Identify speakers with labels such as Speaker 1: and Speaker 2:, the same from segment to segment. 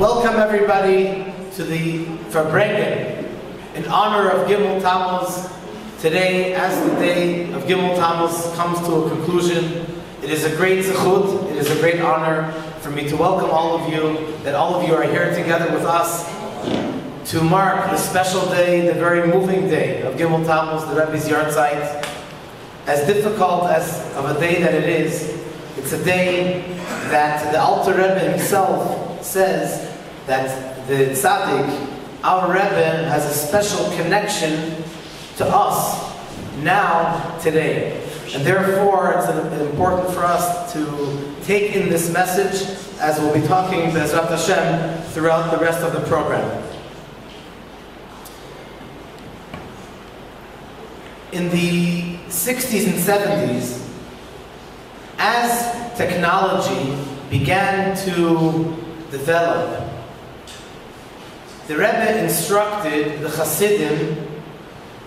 Speaker 1: Welcome everybody to the Verbringen in honor of Gimmel Tammuz. Today, as the day of Gimmel Tammuz comes to a conclusion, it is a great zechut, it is a great honor for me to welcome all of you, that all of you are here together with us to mark the special day, the very moving day of Gimmel Tammuz, the Rebbe's Yahrzeit. As difficult as of a day that it is, it's a day that the Alter Rebbe himself says that the tzaddik, our Rebbe, has a special connection to us now, today. And therefore, it's important for us to take in this message as we'll be talking Be'ezrat Hashem throughout the rest of the program. In the 60s and 70s, as technology began to develop, the Rebbe instructed the Hasidim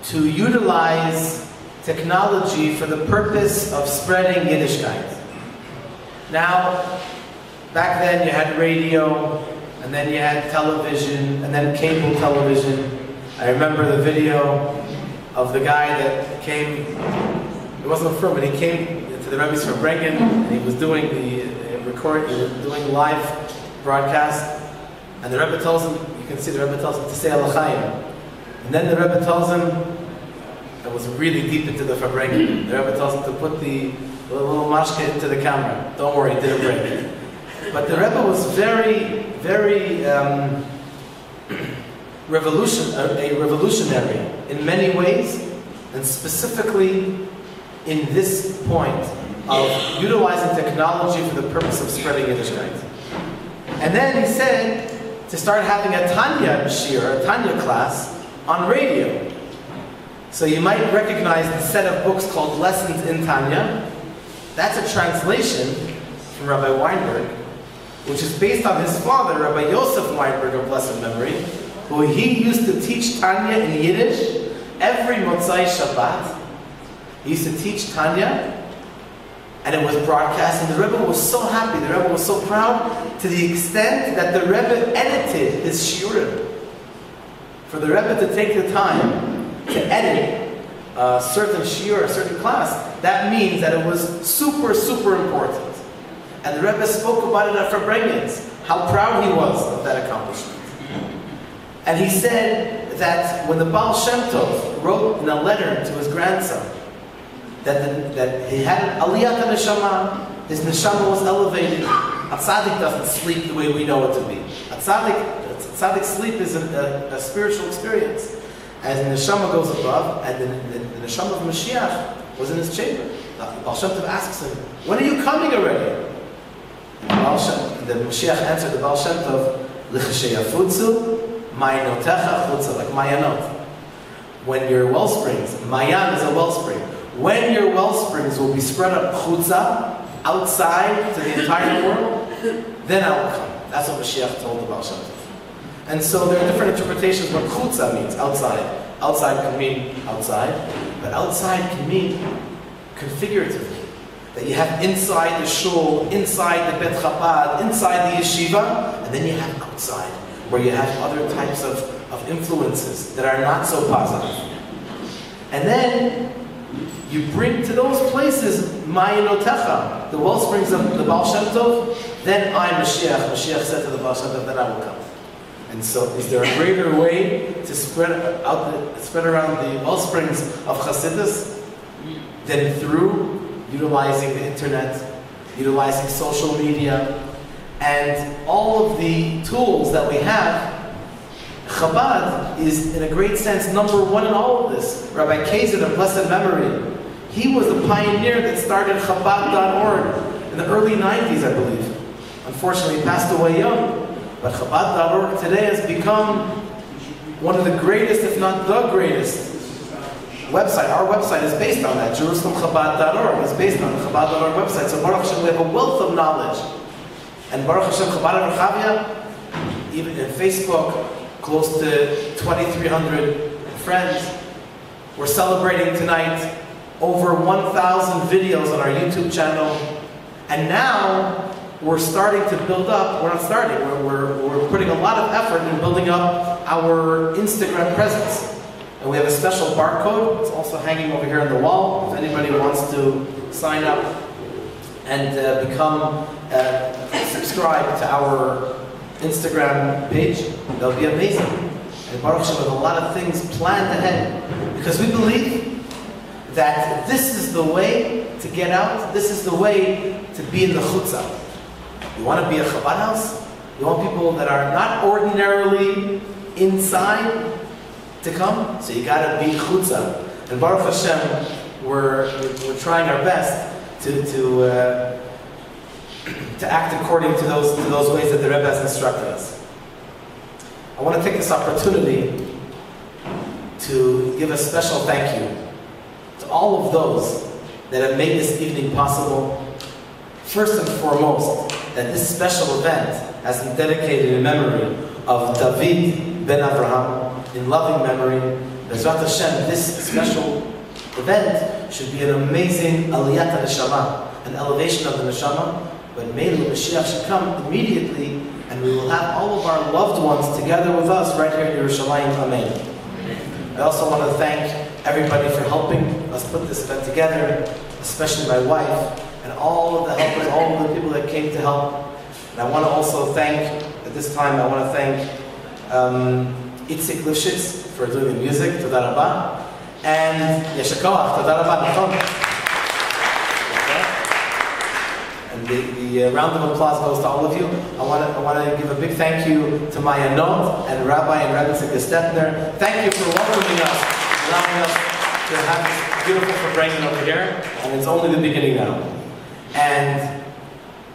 Speaker 1: to utilize technology for the purpose of spreading Yiddishkeit. Now, back then you had radio, and then you had television, and then cable television. I remember the video of the guy that came, it wasn't a film, but he came to the Rebbe's Verbringen, and he was doing the live broadcast, and the Rebbe tells him, you can see the Rebbe tells him to say Allouche. And then the Rebbe tells him, that was really deep into the Verbringen, the Rebbe tells him to put the little mashke into the camera. Don't worry, it didn't break. But the Rebbe was very, very revolutionary in many ways, and specifically in this point of utilizing technology for the purpose of spreading Yiddishkeit. And then he said to start having a Tanya shir, a Tanya class, on radio. So you might recognize the set of books called Lessons in Tanya. That's a translation from Rabbi Weinberg, which is based on his father, Rabbi Yosef Weinberg of blessed memory, who he used to teach Tanya in Yiddish every Motzai Shabbat. He used to teach Tanya, and it was broadcast, and the Rebbe was so happy, the Rebbe was so proud, to the extent that the Rebbe edited his shiurim. For the Rebbe to take the time to edit a certain shiur, a certain class, that means that it was super, super important. And the Rebbe spoke about it at Verbringens, how proud he was of that accomplishment. And he said that when the Baal Shem Tov wrote in a letter to his grandson that he had an aliyat neshama, his neshama was elevated. A tzaddik doesn't sleep the way we know it to be. A tzaddik sleep is a spiritual experience. As the neshama goes above, and the neshama of Mashiach was in his chamber. The Baal Shem Tov asks him, "When are you coming already?" And the Mashiach answered the Baal Shem Tov, "L'chasheyafutzu, ma'inotecha chutza," like mayanot. When your wellsprings, mayan is a wellspring. When your wellsprings will be spread up chutza, outside to the entire world, then I will come. That's what Mashiach told the Baal Shem Tov. And so there are different interpretations what chutza means, outside. Outside can mean outside, but outside can mean configuratively. That you have inside the shul, inside the Bet Chabad, inside the yeshiva, and then you have outside, where you have other types of influences that are not so positive. And then you bring to those places Ma'inotecha, the well springs of the Baal Shem Tov, then I, Mashiach said to the Baal Shem Tov, then I will come. And so is there a greater way to spread around the well springs of Chassidus than through utilizing the internet, utilizing social media, and all of the tools that we have? Chabad is, in a great sense, number one in all of this. Rabbi Kaiser of blessed memory, he was the pioneer that started Chabad.org in the early 90s, I believe. Unfortunately, he passed away young. But Chabad.org today has become one of the greatest, if not the greatest, website. Our website is based on that. JerusalemChabad.org is based on the Chabad.org website. So Baruch Hashem, we have a wealth of knowledge. And Baruch Hashem, Chabad Rechavia, even in Facebook, close to 2,300 friends. We're celebrating tonight over 1,000 videos on our YouTube channel. And now we're starting to build up, we're not starting, we're putting a lot of effort in building up our Instagram presence. And we have a special barcode, it's also hanging over here on the wall. If anybody wants to sign up and subscribe to our Instagram page, that would be amazing. And Baruch Hashem, with a lot of things planned ahead. Because we believe that this is the way to get out, this is the way to be in the chutzah. You want to be a Chabad house? You want people that are not ordinarily inside to come? So you got to be chutzah. And Baruch Hashem, we're trying our best to act according to those ways that the Rebbe has instructed us. I want to take this opportunity to give a special thank you to all of those that have made this evening possible. First and foremost, that this special event has been dedicated in memory of David ben Avraham, in loving memory. Bezrat Hashem, this special event should be an amazing aliyat neshama, an elevation of the neshama. But maybe Mashiach should come immediately, and we will have all of our loved ones together with us right here in Yerushalayim. Amen. I also want to thank everybody for helping us put this event together, especially my wife, and all of the helpers, all of the people that came to help. And I want to also thank, at this time, I want to thank Itzik Lifshitz for doing the music, Toda Rabba, and Yeshakah, Toda Rabba. And the round of applause goes to all of you. I want to give a big thank you to my Anot and Rabbi and Rabbi Stetner. Thank you for welcoming us, allowing us to have this beautiful farbrengen over here, and it's only the beginning now. And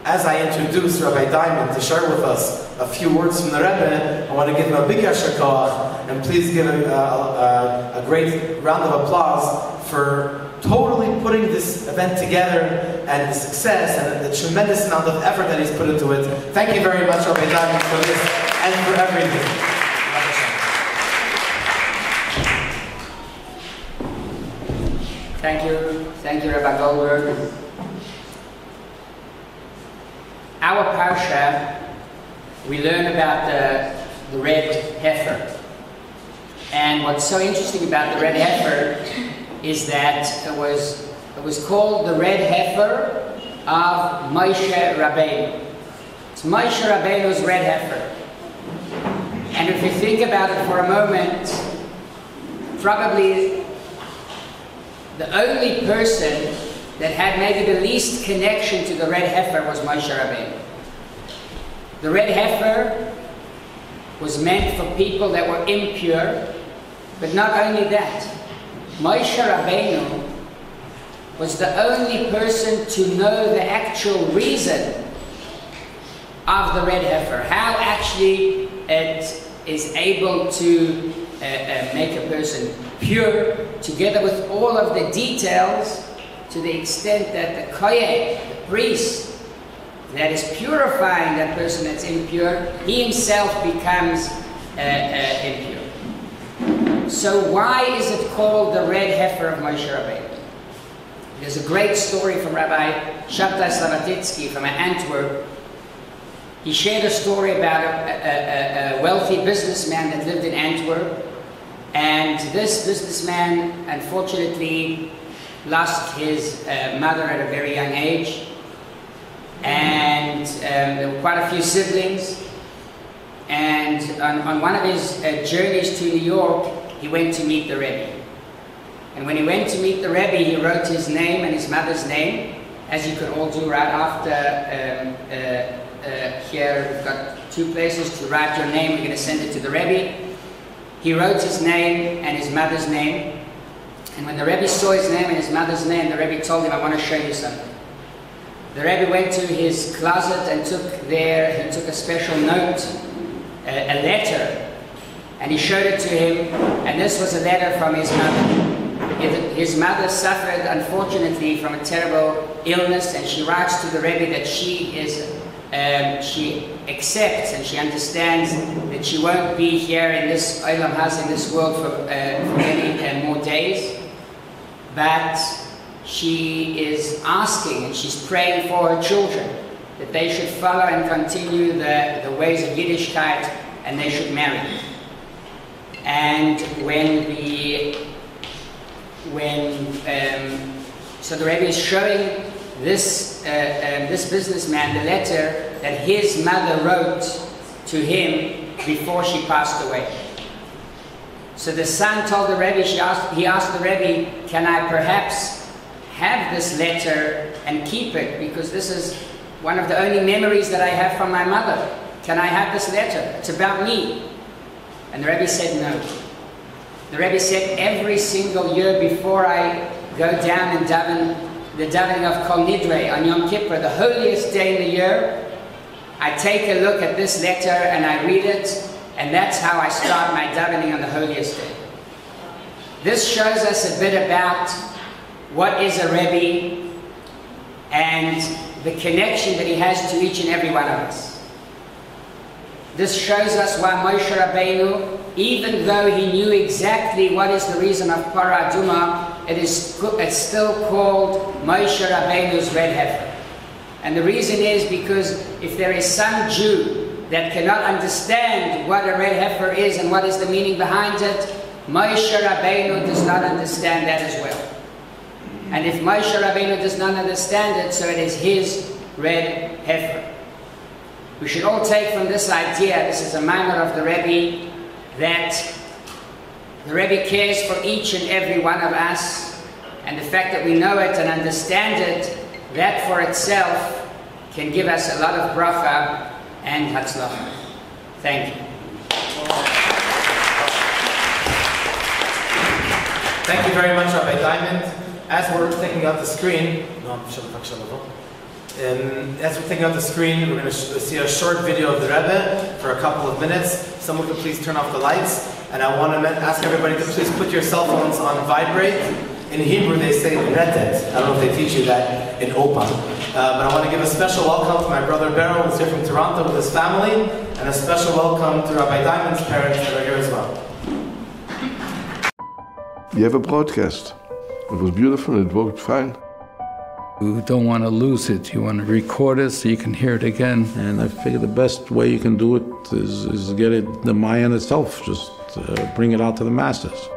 Speaker 1: as I introduce Rabbi Diamond to share with us a few words from the Rebbe, I want to give him a big yasher koach, and please give him a great round of applause for totally putting this event together and the success and the tremendous amount of effort that he's put into it. Thank you very much, Rabbi Diamond, for this and for everything.
Speaker 2: Thank you, Rabbi Goldberg. Our parsha, we learn about the red heifer. And what's so interesting about the red heifer is that it was called the red heifer of Moshe Rabbeinu. It's Moshe Rabbeinu's red heifer. And if you think about it for a moment, probably the only person that had maybe the least connection to the red heifer was Moshe Rabbeinu. The red heifer was meant for people that were impure, but not only that. Moshe Rabbeinu was the only person to know the actual reason of the red heifer, how actually it is able to make a person pure, together with all of the details, to the extent that the kohen, the priest, that is purifying that person that's impure, he himself becomes impure. So why is it called the red heifer of Moshe Rabbeinu? There's a great story from Rabbi Shabtai Slavatitsky from Antwerp. He shared a story about a wealthy businessman that lived in Antwerp, and this businessman unfortunately lost his mother at a very young age, and there were quite a few siblings, and on one of his journeys to New York, he went to meet the Rebbe. And when he went to meet the Rebbe, he wrote his name and his mother's name, as you could all do right after. Here we've got two places to write your name. We're going to send it to the Rebbe. He wrote his name and his mother's name. And when the Rebbe saw his name and his mother's name, the Rebbe told him, I want to show you something. The Rebbe went to his closet and took a special note, a letter, and he showed it to him, and this was a letter from his mother. His mother suffered, unfortunately, from a terrible illness, and she writes to the Rebbe that she accepts and she understands that she won't be here in this Olam Haz, in this world for many more days, but she is asking and she's praying for her children, that they should follow and continue the ways of Yiddishkeit, and they should marry. And so the Rebbe is showing this businessman the letter that his mother wrote to him before she passed away. So the son told the Rebbe, he asked the Rebbe, can I perhaps have this letter and keep it, because this is one of the only memories that I have from my mother. Can I have this letter? It's about me. And the Rebbe said no. The Rebbe said every single year before I go down and daven the davening of Kol Nidre on Yom Kippur, the holiest day in the year, I take a look at this letter and I read it, and that's how I start my davening on the holiest day. This shows us a bit about what is a Rebbe and the connection that he has to each and every one of us. This shows us why Moshe Rabbeinu, even though he knew exactly what is the reason of Parah Adumah, it's still called Moshe Rabbeinu's red heifer. And the reason is because if there is some Jew that cannot understand what a red heifer is and what is the meaning behind it, Moshe Rabbeinu does not understand that as well. And if Moshe Rabbeinu does not understand it, so it is his red heifer. We should all take from this idea, this is a minor of the Rebbe, that the Rebbe cares for each and every one of us, and the fact that we know it and understand it, that for itself can give us a lot of bracha and hatzlacha. Thank you.
Speaker 1: Thank you very much, Rabbi Diamond. As we're taking out the screen, we're going to see a short video of the Rebbe for a couple of minutes. Someone could please turn off the lights. And I want to ask everybody to please put your cell phones on vibrate. In Hebrew they say retet. I don't know if they teach you that in Opa. But I want to give a special welcome to my brother Beryl, who's here from Toronto with his family, and a special welcome to Rabbi Diamond's parents that are here as well.
Speaker 3: You have a broadcast. It was beautiful, it worked fine.
Speaker 4: You don't want to lose it. You want to record it so you can hear it again.
Speaker 5: And I figure the best way you can do it is get it, the Mayan itself, just bring it out to the masses.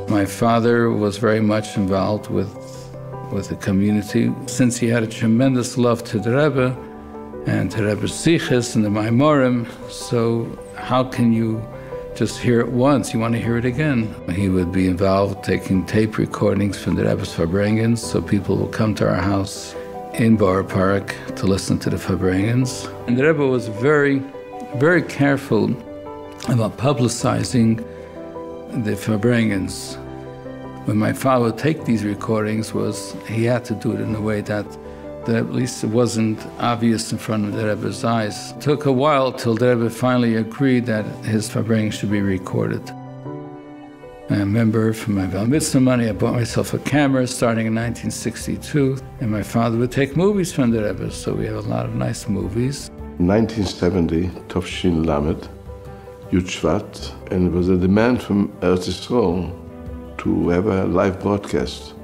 Speaker 4: My father was very much involved with the community. Since he had a tremendous love to the Rebbe and to Rebbe's Sichos and the Maimorim, so how can you just hear it once? You want to hear it again. He would be involved taking tape recordings from the Rebbe's Farbrengens, so people will come to our house in Borough Park to listen to the Farbrengens. And the Rebbe was very, very careful about publicizing the Farbrengens. When my father would take these recordings, he had to do it in a way that at least it wasn't obvious in front of the Rebbe's eyes. It took a while till the Rebbe finally agreed that his Farbrengen should be recorded. I remember from my Bar Mitzvah money, I bought myself a camera starting in 1962, and my father would take movies from the Rebbe, so we have a lot of nice movies.
Speaker 3: 1970, Tovshin Lamed, Yud Shvat, and it was a demand from Eretz Yisrael to have a live broadcast.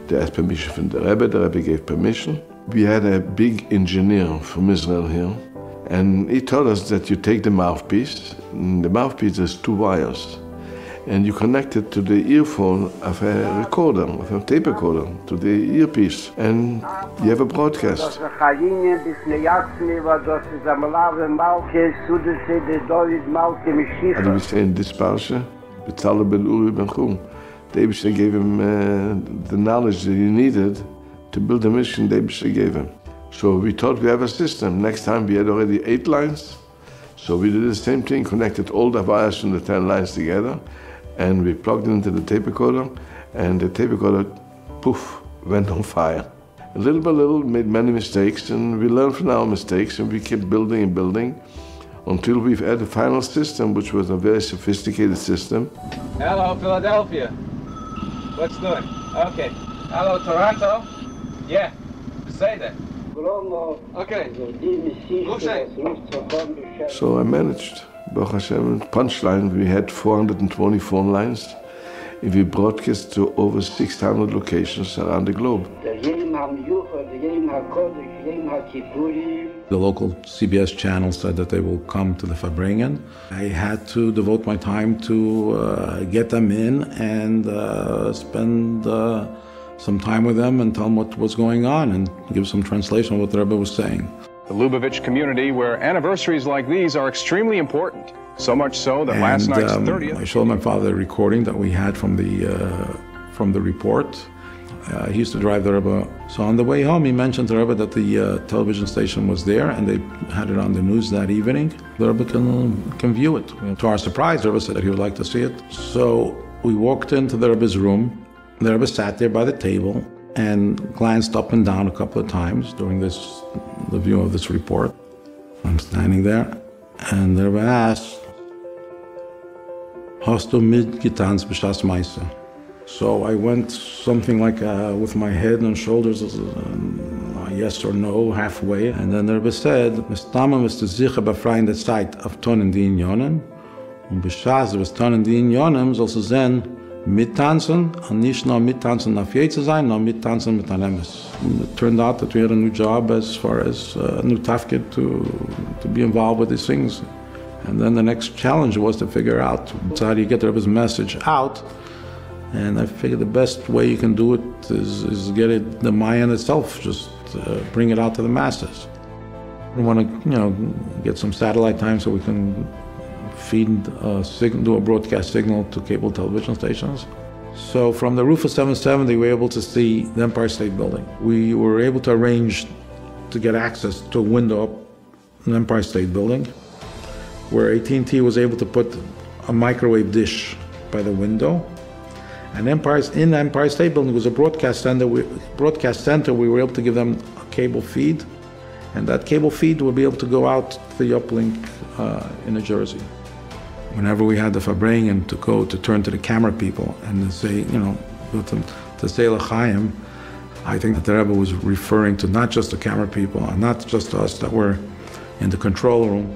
Speaker 3: They asked permission from the Rebbe gave permission. We had a big engineer from Israel here, and he told us that you take the mouthpiece, and the mouthpiece has 2 wires, and you connect it to the earphone of a recorder, of a tape recorder, to the earpiece, and you have a broadcast. And we say in this parsha, B'tzalel ben Uri ben Chum. The Eibusher gave him the knowledge that he needed to build the mission the Eibusher gave him. So we thought we have a system. Next time we had already 8 lines. So we did the same thing, connected all the wires from the 10 lines together, and we plugged it into the tape recorder, and the tape recorder, poof, went on fire. Little by little, made many mistakes, and we learned from our mistakes, and we kept building and building until we've had a final system, which was a very sophisticated system.
Speaker 6: Hello, Philadelphia. Let's do it. Okay. Hello, Toronto. Yeah. Say that. Okay.
Speaker 3: So I managed. Baruch Hashem, punchline, we had 420 phone lines. and we broadcast to over 600 locations around the globe.
Speaker 5: The local CBS channel said that they will come to the Farbrengen. I had to devote my time to get them in and spend some time with them and tell them what was going on and give some translation of what the Rebbe was saying.
Speaker 7: The Lubavitch community, where anniversaries like these are extremely important. So much so that last night's 30th.
Speaker 5: I showed my father the recording that we had from the report. He used to drive the Rebbe. So on the way home, he mentioned to the Rebbe that the television station was there and they had it on the news that evening. The Rebbe can view it. To our surprise, the Rebbe said that he would like to see it. So we walked into the Rebbe's room. The Rebbe sat there by the table and glanced up and down a couple of times during the view of this report. I'm standing there and the Rebbe asked, "Hast du mitgetanzt b'shas Meise?" So I went something like with my head and shoulders, yes or no, halfway. And then the Rebbe said, "Mistamam ist sicher befreien der Zeit auf Tonnen die Unionen. Und b'shas du bist Tonnen die Unionen, sollst du sehen, mittanzen, und nicht nur mittanzen auf je zu sein, nur mittanzen mit Alemes." It turned out that we had a new job as far as a new tafkid to be involved with these things. And then the next challenge was to figure out how do you get the Rebbe's message out. And I figured the best way you can do it is get it, the Mayan itself, just bring it out to the masses. We want to, get some satellite time so we can feed do a broadcast signal to cable television stations. So from the roof of 770, we were able to see the Empire State Building. We were able to arrange to get access to a window up in the Empire State Building, where AT&T was able to put a microwave dish by the window. And in the Empire State Building was a broadcast center. We were able to give them a cable feed, and that cable feed would be able to go out to the uplink in New Jersey. Whenever we had the Farbrengen to go to turn to the camera people and to say, to say L'chaim, I think that the Rebbe was referring to not just the camera people and not just us that were in the control room,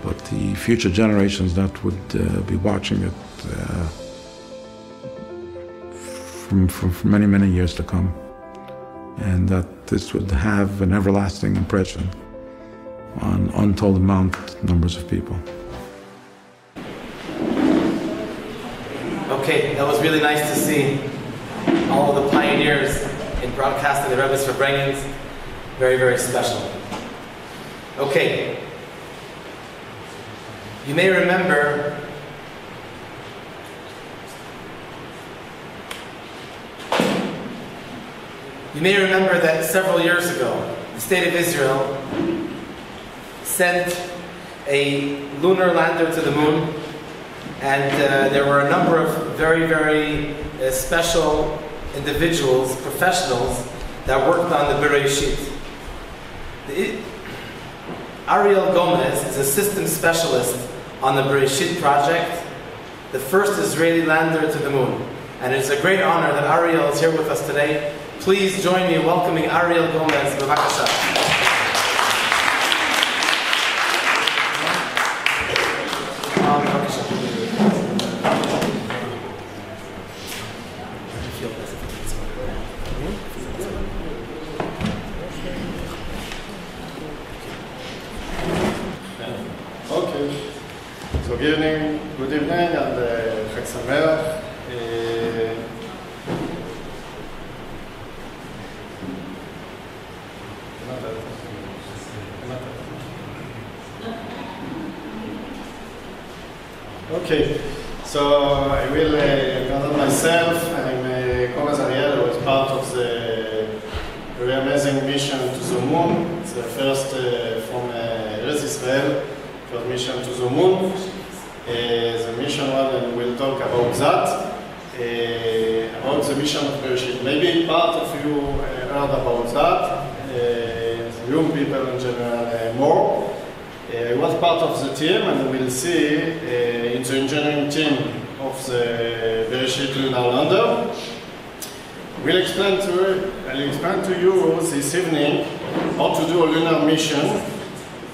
Speaker 5: but the future generations that would be watching it for many, many years to come. And that this would have an everlasting impression on untold numbers of people.
Speaker 1: Okay, that was really nice to see all of the pioneers in broadcasting the Rebbe's Farbrengens. Very, very special. Okay. You may remember that several years ago, the State of Israel sent a lunar lander to the moon, and there were a number of very, very special individuals, professionals, that worked on the Beresheet. Ariel Gomez is a system specialist on the Beresheet project, the first Israeli lander to the moon. And it's a great honor that Ariel is here with us today. Please join me in welcoming Ariel Gomez. B'vakasha.
Speaker 8: Okay. So good evening and Chag Sameach. Okay, so I will introduce myself. I'm Gomez Ariel, who is part of the very amazing mission to the moon. It's the first from Eretz Israel, first mission to the moon. The mission one, and we'll talk about that. About the mission of Beresheet. Maybe part of you heard about that, young people in general more. I was part of the team, and we'll see in the engineering team of the Beresheet lunar lander. I'll explain to you this evening how to do a lunar mission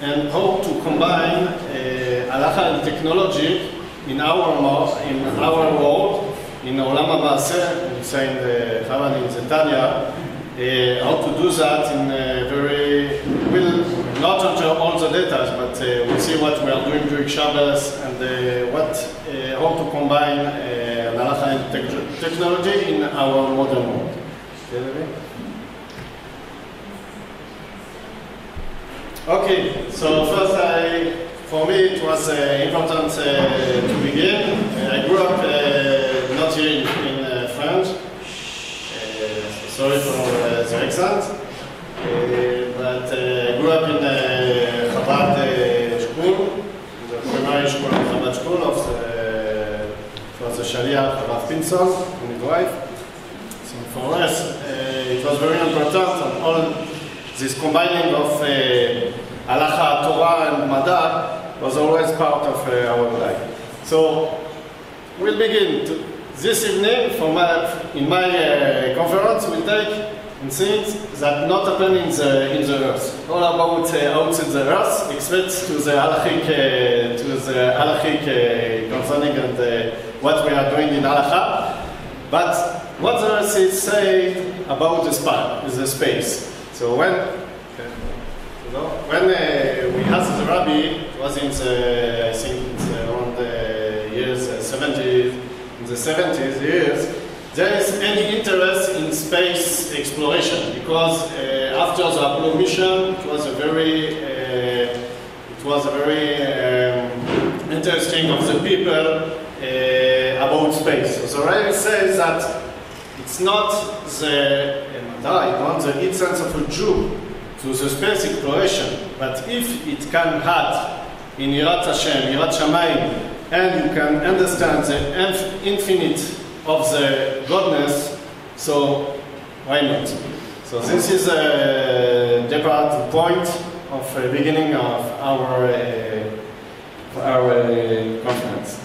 Speaker 8: and how to combine halacha and technology in our world in Olam HaMaaseh, we say in the Chabad in the Tanya, how to do that in a very, we'll not enter all the data, but we'll see what we are doing during Shabbos and how to combine halacha and technology in our modern world. Okay, so first for me it was important to begin. I grew up not here in France. Sorry for the accent, but I grew up in Chabad school, the primary school of Chabad school for the Shaliach Rav Pinson and his wife. So for us, it was very important, and all this combining of halacha, Torah, and Mada was always part of our life. So we'll begin. This evening, in my conference, we'll take things that not happen in the earth. All about outside the earth, except to the halachic concerning and what we are doing in halacha. But what the earth is saying about the space. So when we asked the Rabbi, it was in the, I think it's around the years 70s. In the 70s years, there is any interest in space exploration because after the Apollo mission, it was a very interesting of the people about space. So Ariel says that it's not the heat sense of a Jew to the space exploration, but if it can add in Yirat Hashem, Yirat Shamayim, and you can understand the infinite of the godness, so why not? So this is a different point of beginning of our conference.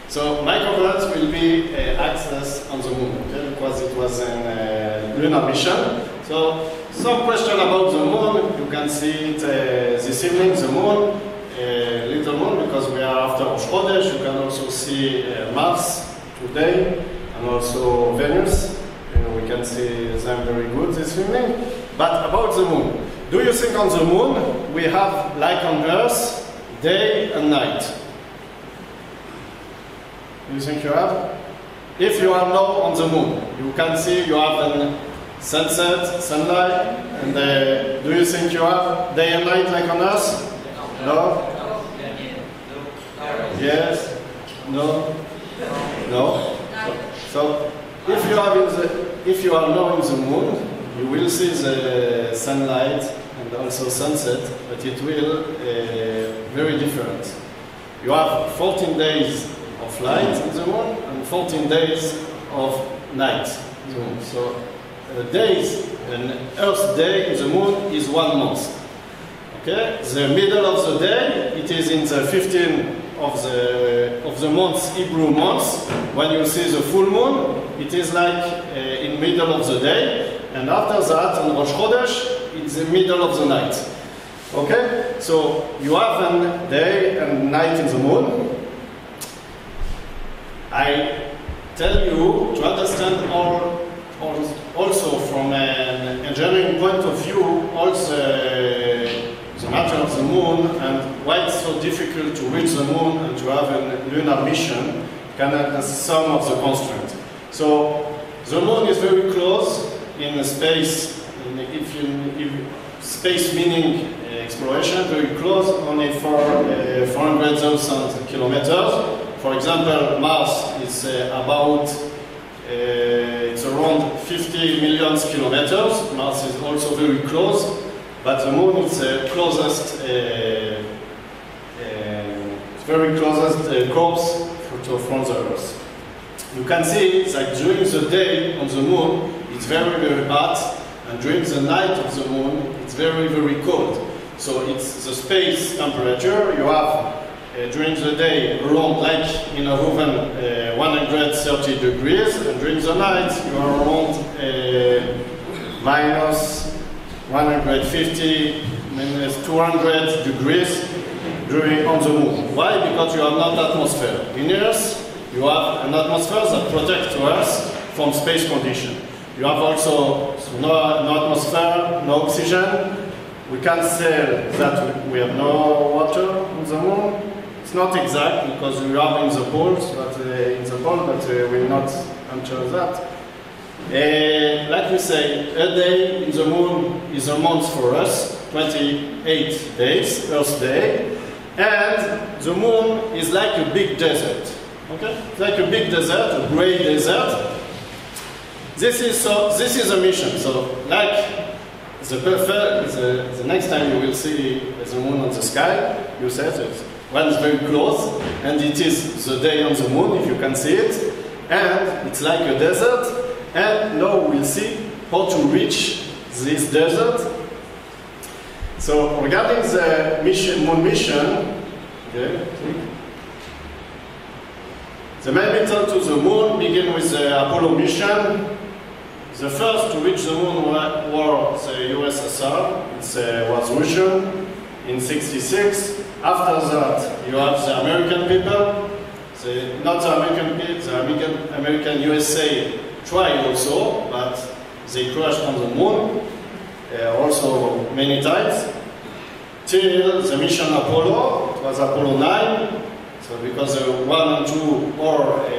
Speaker 8: So my conference will be access on the moon, okay, because it was a lunar mission. So some question about the moon, you can see it this evening, the moon. Little moon, because we are after Rosh Chodesh. You can also see Mars today and also Venus. We can see them very good this evening. But about the moon, do you think on the moon we have, like on Earth, day and night? Do you think you have? If you are now on the moon, you can see you have a sunset, sunlight, and do you think you have day and night like on Earth? No? Yes? No? No? So, if you are now in the moon, you will see the sunlight and also sunset, but it will very different. You have 14 days of light in the moon and 14 days of night in the moon. So, an Earth day in the moon is 1 month. Okay, the middle of the day, it is in the 15th of the month, Hebrew month. When you see the full moon, it is like in middle of the day, and after that, on Rosh Chodesh, it's the middle of the night. Okay, so you have a day and night in the moon. I tell you to understand also from an engineering point of view, also the matter of the moon and why it's so difficult to reach the moon and to have a lunar mission can have some of the constraints. So the moon is very close in space, space meaning exploration, very close, only for 400,000 kilometers. For example, Mars is it's around 50 million kilometers. Mars is also very close. But the moon is the closest, very closest corpse from the Earth. You can see that during the day on the moon, it's very, very hot, and during the night of the moon, it's very, very cold. So it's the space temperature. You have during the day around, like in a oven, 130 degrees, and during the night you are around minus 150, minus 200 degrees on the moon. Why? Because you have not atmosphere. In Earth, you have an atmosphere that protects us from space condition. You have also no atmosphere, no oxygen. We can say that we have no water on the moon. It's not exact because we have in the poles, but we'll not answer that. Like we say, a day in the moon is a month for us, 28 days, Earth day, and the moon is like a big desert. Okay, it's like a big desert, a gray desert. This is a mission. So, like the next time you will see the moon on the sky, you say that one is very close, and it is the day on the moon, if you can see it, and it's like a desert. And now we'll see how to reach this desert. So regarding the moon mission, okay, the main mission to the moon began with the Apollo mission. The first to reach the moon was the USSR. It was Russian in '66. After that, you have the American people. Not the American people, the American USA tried also, but they crashed on the moon also many times. Till the mission Apollo, it was Apollo 9. So because 1 and 2 or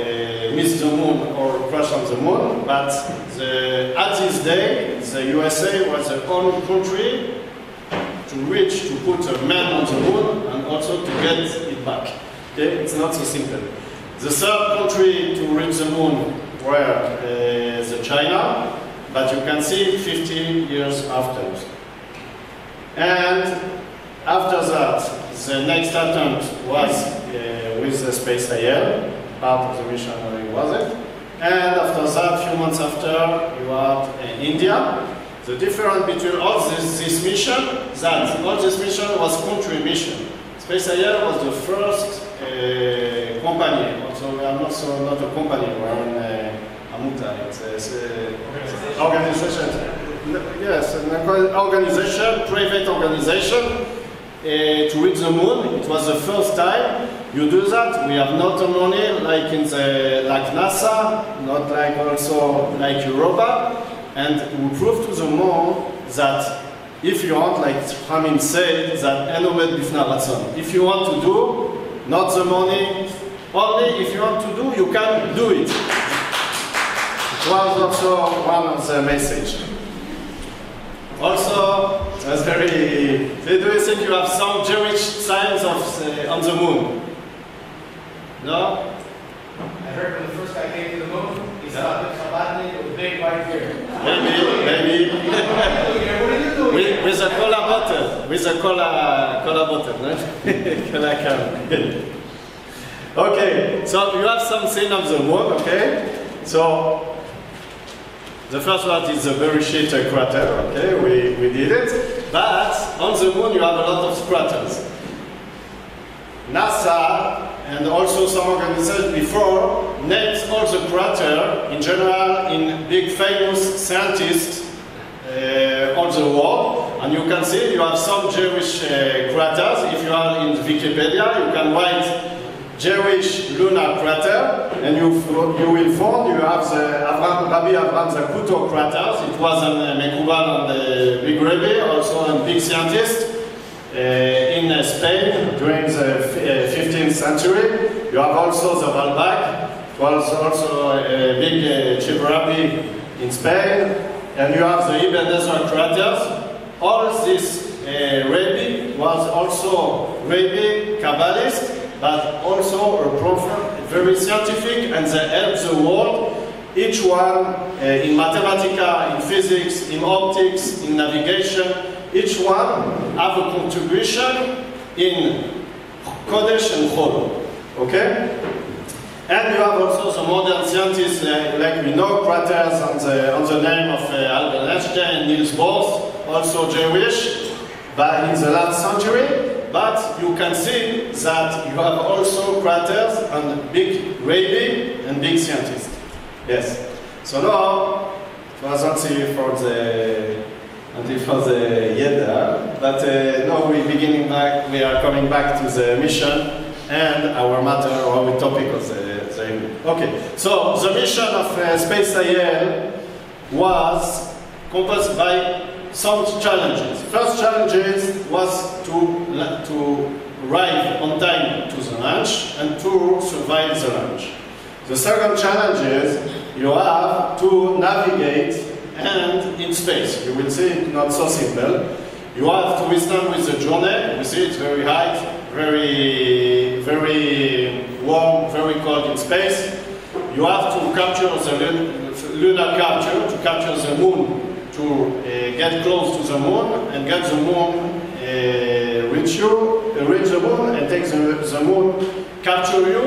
Speaker 8: missed the moon or crashed on the moon, but at this day, the USA was the only country to reach to put a man on the moon and also to get it back. Okay, it's not so simple. The third country to reach the moon were the China, but you can see 50 years after. And after that, the next attempt was with the SpaceIL, part of the mission was it. And after that, a few months after, you have India. The difference between all this mission, that all this mission was country mission. SpaceIL was the first company. Also, we are not a company. We are an Amuta. It's an organization. Yes, an organization, private organization to reach the moon. It was the first time you do that. We have not only like like NASA, not like also like Europa, and we prove to the moon that if you want, like Hamin said, that Enomed Bifna Ratzon. If you want to do, not the money, only if you want to do, you can do it. It was also one of the message. Also, that's very. Do you think you have some Jewish signs on the moon? No?
Speaker 1: I heard when the first guy came to the moon, he saw the Chabad with a big white beard.
Speaker 8: Maybe.
Speaker 1: What are you doing?
Speaker 8: With a cola bottle. With a cola bottle, no? Cola can. Okay, so you have something of the moon, okay? So, the first one is the Beresheet crater, okay? We did it. But on the moon, you have a lot of craters. NASA and also some organizations before named all the craters in general in big famous scientists on the world. And you can see you have some Jewish craters. If you are in Wikipedia, you can write Jewish lunar crater, and you will find you have the Rabbi Avraham Zakuto craters. It was a Mekuban on the big Rebbe, also a big scientist in Spain during the 15th century. You have also the Valbach. It was also a big chief rabbi in Spain, and you have the Ibn Ezra craters. All this Rebbe was also Rebbe, Kabbalist, but also a prophet, very scientific, and they helped the world, each one in Mathematica, in physics, in optics, in navigation, each one have a contribution in Kodesh and Chol, okay? And you have also some modern scientists, like we know, craters on the name of Albert Einstein, Niels Bohr, also Jewish, but in the last century. But you can see that you have also craters and big Rebbe and big scientists. Yes. So now it was only for the Yeda, but now we are coming back to the mission and our matter, our topic of the Okay, so the mission of SpaceIL was composed by some challenges. First challenges was to arrive on time to the launch and to survive the launch. The second challenge is you have to navigate and in space. You will see it's not so simple. You have to withstand with the journey. You see it's very high, very warm, very cold in space. You have to capture the lunar capture, to capture the moon, to get close to the moon and get the moon reach the moon and take the moon, capture you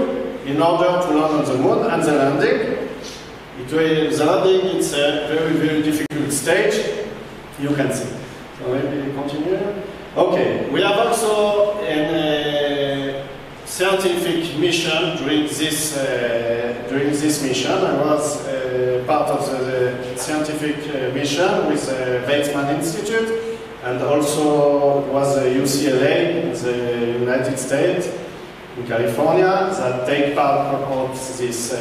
Speaker 8: in order to land on the moon. And the landing, the landing it's a very difficult stage. You can see. So maybe continue. Okay, we have also a scientific mission during this mission. I was part of the scientific mission with the Weizmann Institute, and also was UCLA in the United States, in California, that take part of this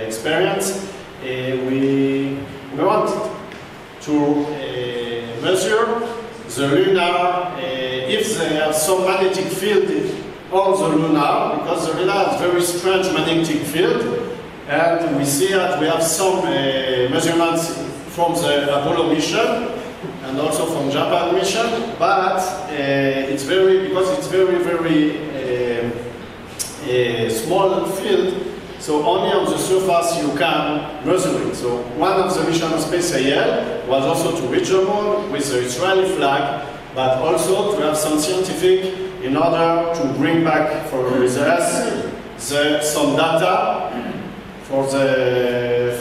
Speaker 8: experience. We wanted to measure the lunar, if they have some magnetic field on the lunar, because the lunar has very strange magnetic field, and we see that we have some measurements from the Apollo mission and also from Japan mission, but it's very small field. So only on the surface you can measure it. So one of the missions of SpaceIL was also to reach the moon with the Israeli flag, but also to have some scientific in order to bring back for us some data for the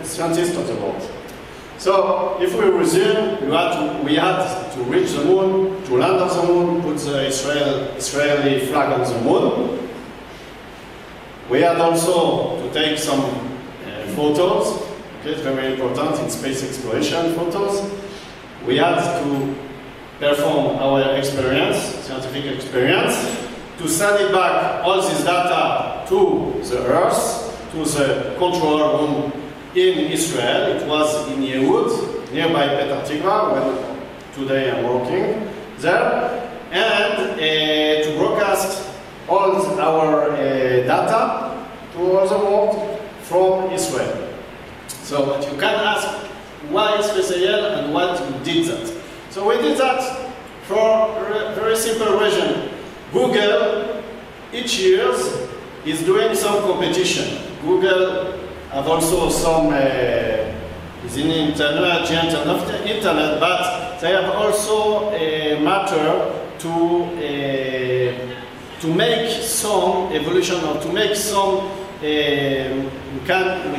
Speaker 8: scientists of the world. So if we resume, we had to reach the moon, to land on the moon, put the Israeli flag on the moon. We had also to take some photos. Okay, it's very important in space exploration, photos. We had to perform our experience, scientific experience, to send it back, all this data, to the Earth, to the control room in Israel. It was in Yehud, nearby Petah Tikva, when today I'm working there, and to broadcast all our data to all the world from Israel. So you can ask why SpaceIL and what we did that. So we did that for a very simple reason. Google each year is doing some competition. Google have also some is in internet, but they have also a matter to make some evolution, or to make some, we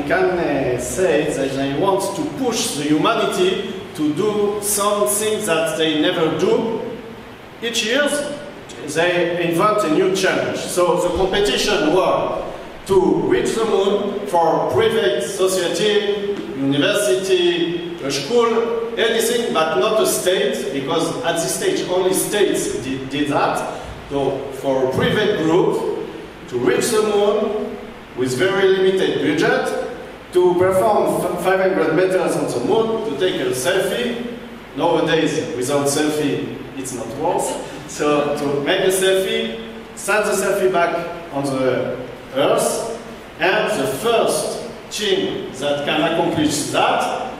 Speaker 8: can say that they want to push the humanity to do some things that they never do. Each year they invent a new challenge. So the competition was to reach the moon for private society, university, a school, anything, but not a state, because at this stage only states did that. So for a private group to reach the moon with very limited budget, to perform 500 meters on the moon, to take a selfie. Nowadays, without selfie, it's not worth. So to make a selfie, send the selfie back on the Earth, and the first team that can accomplish that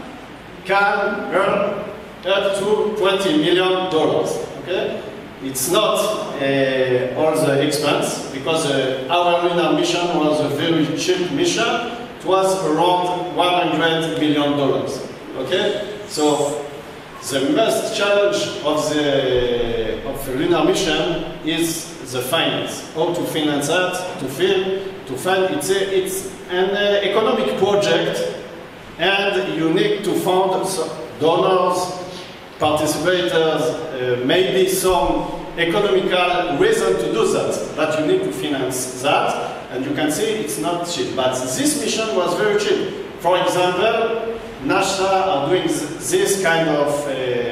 Speaker 8: can earn up to $20 million. Okay? It's not all the expense, because our lunar mission was a very cheap mission. It was around $100 million. Okay? So the most challenge of the lunar mission is the finance. How to finance that, to fund. It's an economic project, and you need to find donors, participators, maybe some economical reason to do that, but you need to finance that, and you can see it's not cheap. But this mission was very cheap. For example, NASA are doing this kind of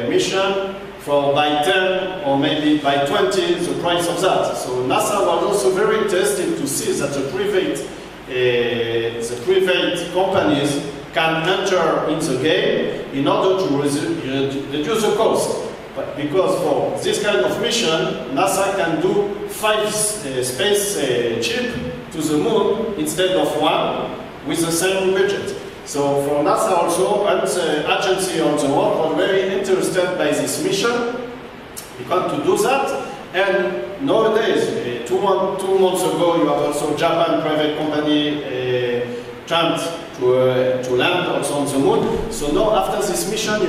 Speaker 8: mission for by 10 or maybe by 20 the price of that. So NASA was also very interested to see that the private the private companies can enter in the game in order to reduce the cost. But because for this kind of mission, NASA can do 5 space trips to the moon instead of 1 with the same budget. So for NASA also, and the agency on the world are very interested by this mission because to do that. And nowadays, 2 months ago, you have also Japan private company attempt to land also on the moon. So now after this mission,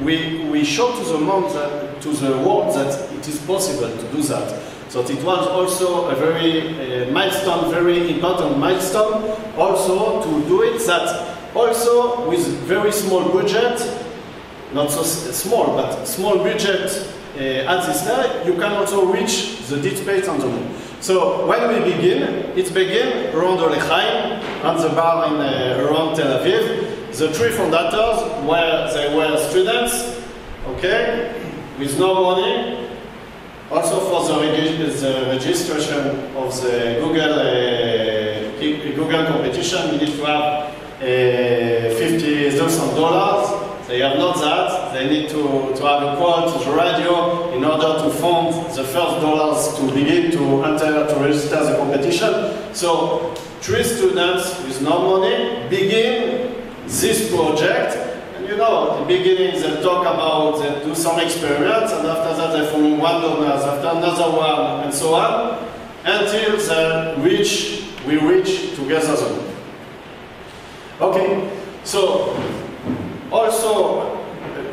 Speaker 8: we show to the world that it is possible to do that. So it was also a very milestone, very important milestone, also to do it that also with very small budget, not so small, but small budget at this time, you can also reach the deep space on the moon. So when we begin, it began around Rechavia, on the bar in around Tel Aviv. The 3 founders they were students, okay, with no money. Also for the registration of the Google competition, you need to have $50,000. They have not that. They need to have a call to the radio in order to fund the first dollars to begin to enter to register the competition. So 3 students with no money begin this project. And you know, at the beginning they talk about, they do some experiments, and after that they form one donor, after another one, and so on, until we reach together the group. Okay, so also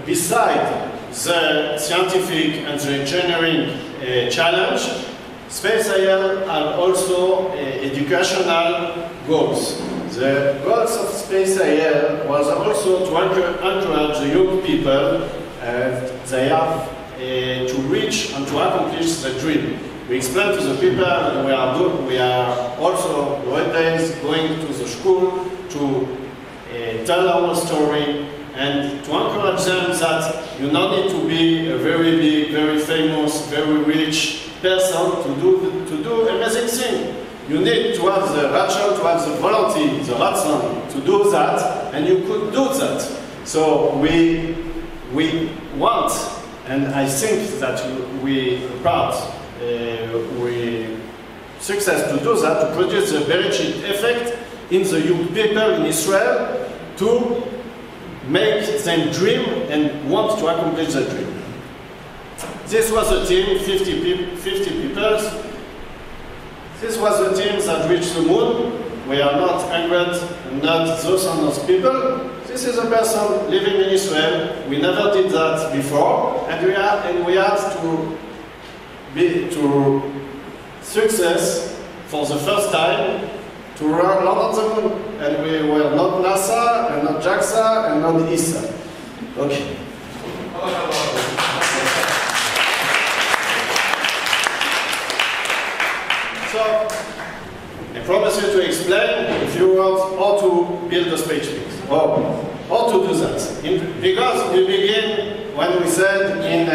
Speaker 8: beside the scientific and the engineering challenge, SpaceIL have also educational goals. The goals of SpaceIL was also to encourage the young people they have to reach and to accomplish the dream. We explain to the people that we are also nowadays going to the school to tell our story and to encourage them that you don't need to be a very big, very famous, very rich person to do amazing things. You need to have the passion, to have the volunteer, the ratzon to do that, and you could do that. So we want, and I think that we success to do that, to produce the Beresheet effect in the young people in Israel to make them dream and want to accomplish the dream. This was a team, 50 people. This was the team that reached the moon. We are not angry, not those and those people. This is a person living in Israel. We never did that before, and we had to success for the first time to land on the moon, and we were not NASA, and not JAXA, and not ESA. Okay. So, I promise you to explain, if you want, how to build a SpaceIL, or how to do that. Because we begin, when we said in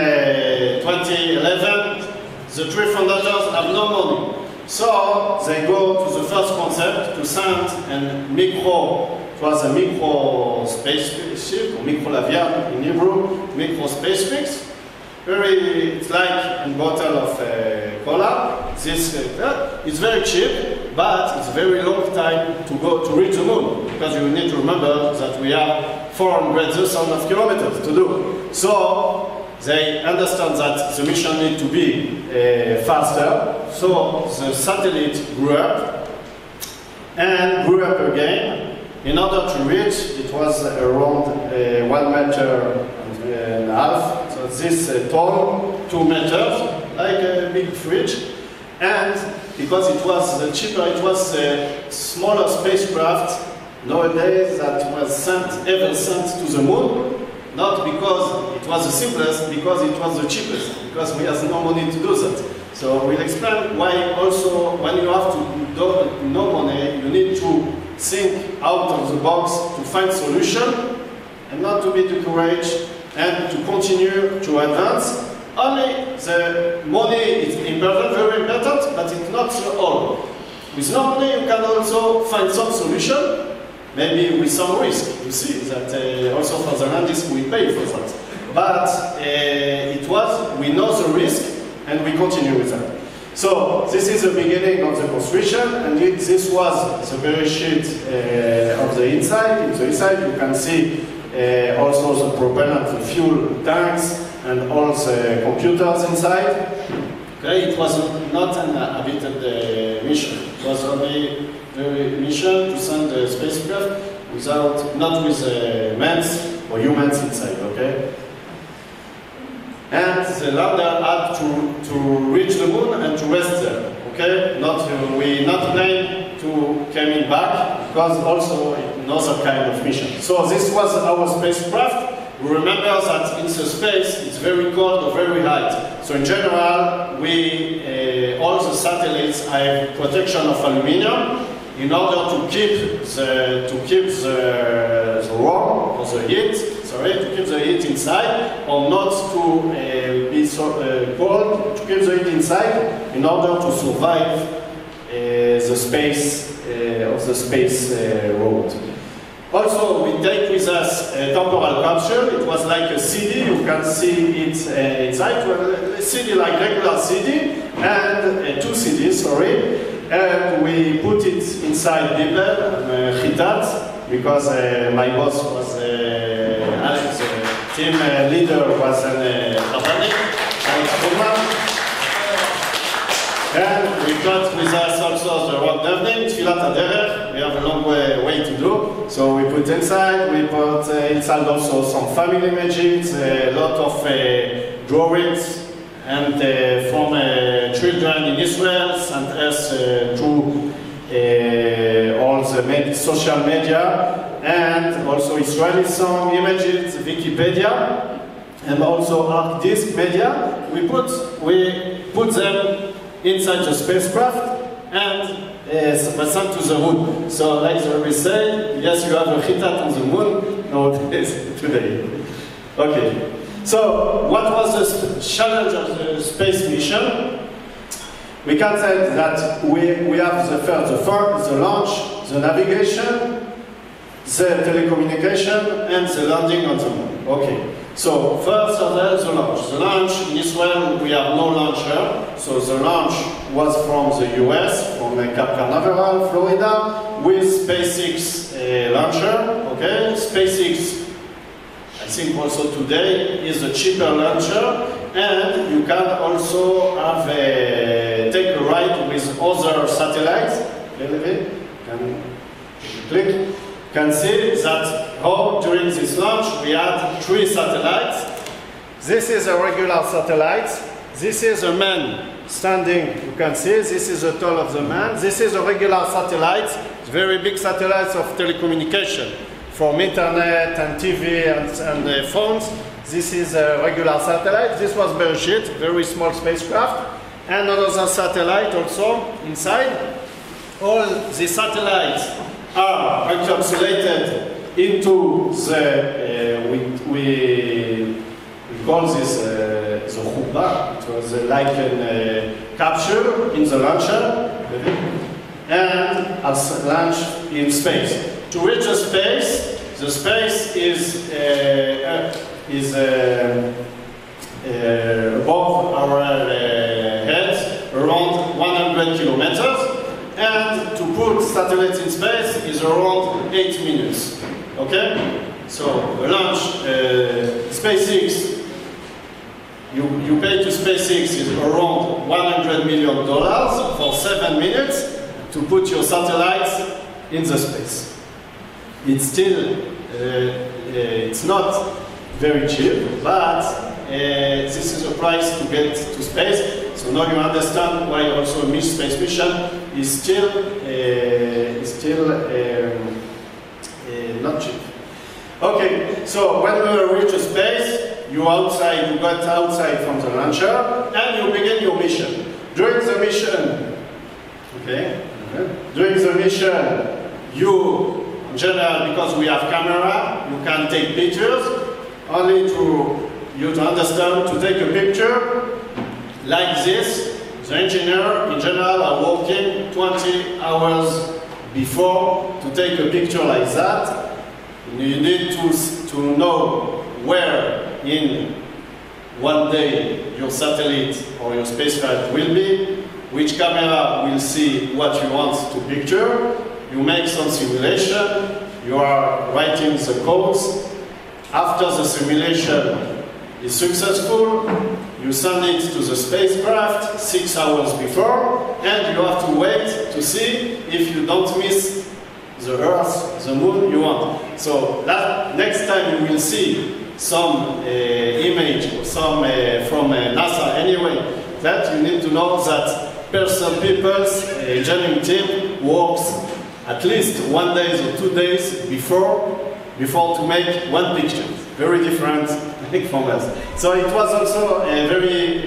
Speaker 8: 2011, the 3 founders have no money. So they go to the first concept to send it was a micro spaceship, or Rechavia in Hebrew, micro spaceship. It's like a bottle of cola. It's very cheap, but it's a very long time to reach the moon, because you need to remember that we have 400,000 kilometers to do. So they understand that the mission needs to be faster. So the satellite grew up and grew up again. In order to reach, it was around 1.5 meters. So this tall, 2 meters, like a big fridge. And because it was cheaper, it was a smaller spacecraft nowadays that was ever sent to the moon. Not because it was the simplest, because it was the cheapest, because we have no money to do that. So we'll explain why also when you have to do no money, you need to think out of the box to find solution and not to be discouraged and to continue to advance. Only the money is important, very important, but it's not all. with no money you can also find some solution, maybe with some risk. You see that also for the landis we pay for that. But we know the risk and we continue with that. So this is the beginning of the construction, and this was the Beresheet of the inside. In the inside you can see also the propellant, the fuel tanks, and all the computers inside. Okay, it was not an habited mission. It was only the mission to send the spacecraft not with men or humans inside. Okay. And the lander had to reach the moon and to rest there. Okay, we not plan to coming back because also another kind of mission. So this was our spacecraft. Remember that in the space it's very cold or very hot. So in general, all the satellites have protection of aluminum in order to keep the warm or the heat. Sorry, to keep the heat inside, or not to be so cold. To keep the heat inside in order to survive the space of the space road. Also, we take with us a temporal capsule. It was like a CD. You can see it inside. A CD like regular CD, and 2 CDs, sorry. And we put it inside Gimmel, Chitat, because my boss was Alex, the team leader was an Chabad, and we got with us also the rock evening, Tfilat HaDerech. We have a long way to do. So we put inside, we put inside also some family images, a lot of drawings, and from children in Israel sent us through all the social media, and also Israeli song images, Wikipedia, and also hard disk media. We put them inside the spacecraft and sent to the moon. So like the Rebbe said, yes, you have a chitat on the moon nowadays, today. Okay. So what was the challenge of the space mission? We can say that we have the launch, the navigation, the telecommunication, and the landing on the moon. Okay. So first of all, the launch. The launch in Israel, we have no launcher. So the launch was from the US, from Cape Canaveral, Florida, with SpaceX launcher. Okay. SpaceX, I think also today, is a cheaper launcher, and you can also have take a ride with other satellites. Can see that during this launch we had 3 satellites. This is a regular satellite. This is a man standing. You can see this is the tall of the man. This is a regular satellite. Very big satellites of telecommunication. From internet and TV and phones. This is a regular satellite. This was Beresheet, very small spacecraft. And another satellite also inside. All the satellites are encapsulated into the, we call this the Chabad. It was like a capsule in the launcher and as launched in space. To reach the space is above our heads, around 100 kilometers, and to put satellites in space is around 8 minutes. Okay? So launch SpaceX, you pay to SpaceX is around $100 million for 7 minutes to put your satellites in the space. It's still, it's not very cheap, but this is a price to get to space. So now you understand why also a space mission is still not cheap. Okay, so when you reach a space, you got outside from the launcher, and you begin your mission. During the mission, you, in general, because we have camera, you can take pictures. Only to understand, to take a picture like this, The engineer, in general, are working 20 hours before to take a picture like that. You need to know where in one day your satellite or your spacecraft will be, which camera will see what you want to picture. You make some simulation, you are writing the codes. After the simulation is successful, you send it to the spacecraft 6 hours before, and you have to wait to see if you don't miss the Earth, the Moon you want. So that next time you will see some image or some from NASA anyway, that you need to know that people's engineering team works at least 1 day or 2 days before to make one picture. Very different from us. So it was also a very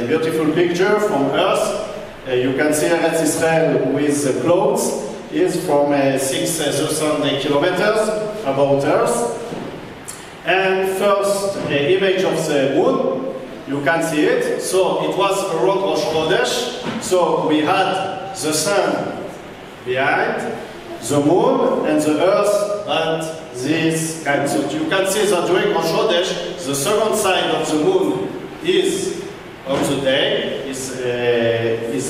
Speaker 8: beautiful picture from Earth. You can see Eretz Israel with the clouds is from 6,000 kilometers about Earth. And first image of the moon, you can see it. So it was around Rosh Chodesh. So we had the sun behind, the moon and the earth at this kind. So you can see that during Rosh Chodesh, the second side of the moon is of the day, is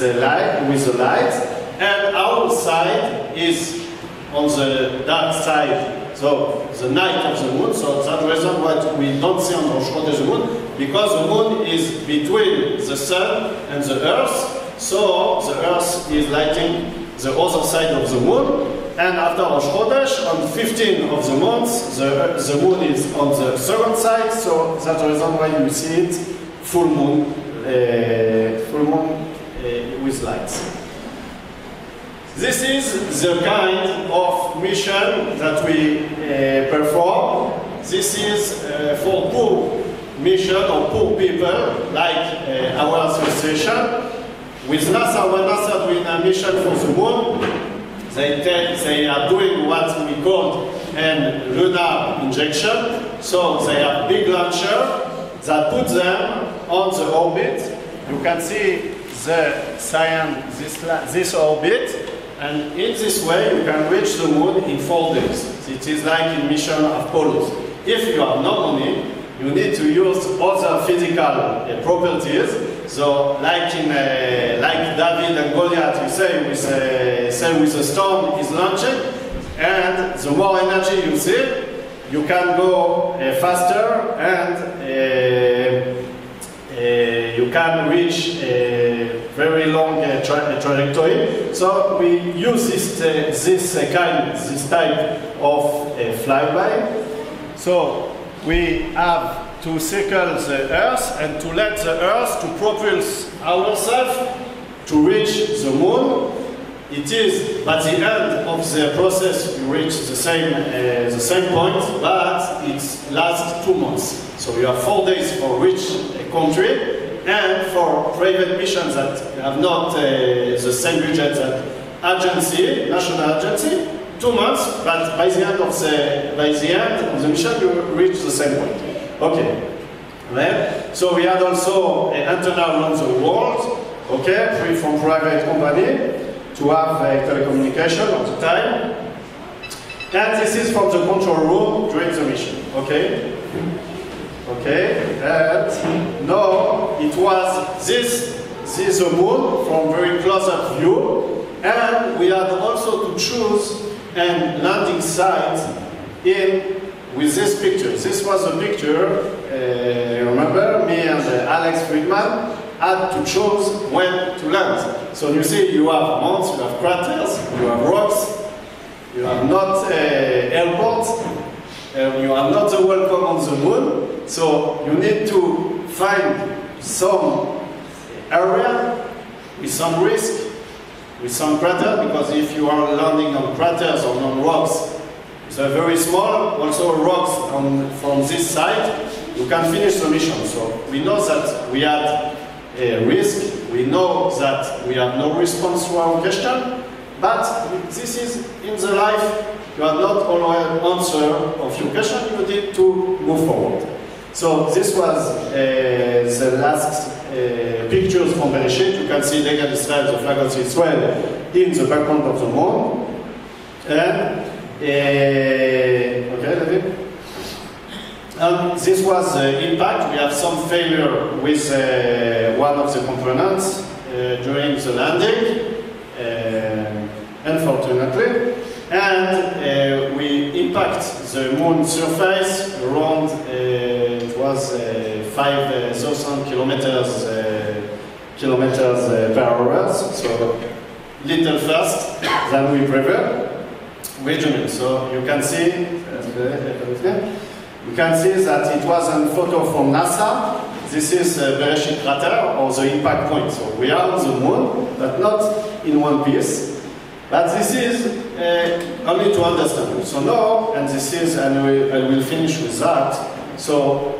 Speaker 8: a light with the light, and our side is on the dark side. So the night of the moon. So that's the reason why we don't see on Rosh Chodesh the moon, because the moon is between the sun and the earth. So the earth is lighting the other side of the moon. And after Rosh Chodesh, on 15 of the month, the moon is on the second side, so that's the reason why you see it full moon with lights. This is the kind of mission that we perform. This is for poor mission or poor people, like our association. With NASA, when NASA doing a mission for the moon, they are doing what we call an lunar injection. So they have big launcher that put them on the orbit. You can see the cyan, this orbit, and in this way you can reach the moon in 4 days. It is like in mission Apollo. If you have no money, you need to use other physical properties. So, like in like David and Goliath, you say with a stone is launching, and the more energy you see, you can go faster, and you can reach a very long trajectory. So we use this type of flyby. So we have to circle the Earth and to let the Earth to propulse ourselves to reach the moon. It is at the end of the process we reach the same point, but it lasts 2 months. So you have 4 days for reach a country, and for private missions that have not the same budget as agency, national agency, 2 months. But by the end of the mission, you reach the same point. Okay. Well, so we had also an antenna around the world. Okay, free from private company to have telecommunication at the time. And this is from the control room during the mission. Okay. Okay, and now it was this is a moon from very close-up view, and we had also to choose a landing site with this picture. This was a picture, remember, me and Alex Friedman had to choose when to land. So you see, you have mountains, you have craters, you have rocks, you have not airports, you are not the welcome on the moon. So you need to find some area with some risk, with some crater, because if you are landing on craters or on rocks, they're very small, also rocks from this side, you can finish the mission. So we know that we had a risk, we know that we have no response to our question, but this is in the life, you have not always answer of your question, you need to move forward. So this was the last pictures from Beresheet. You can see Degel Israel, the flag of Israel, in the background of the moon. And this was the impact. We have some failure with one of the components during the landing, unfortunately. And we impact the moon surface around, it was 5,000 kilometers per hour, so little fast than we prefer. So you can see, that it was a photo from NASA. This is Beresheet crater, or the impact point. So we are on the moon, but not in one piece. But this is only to understand. So now, and this is, and I will finish with that. So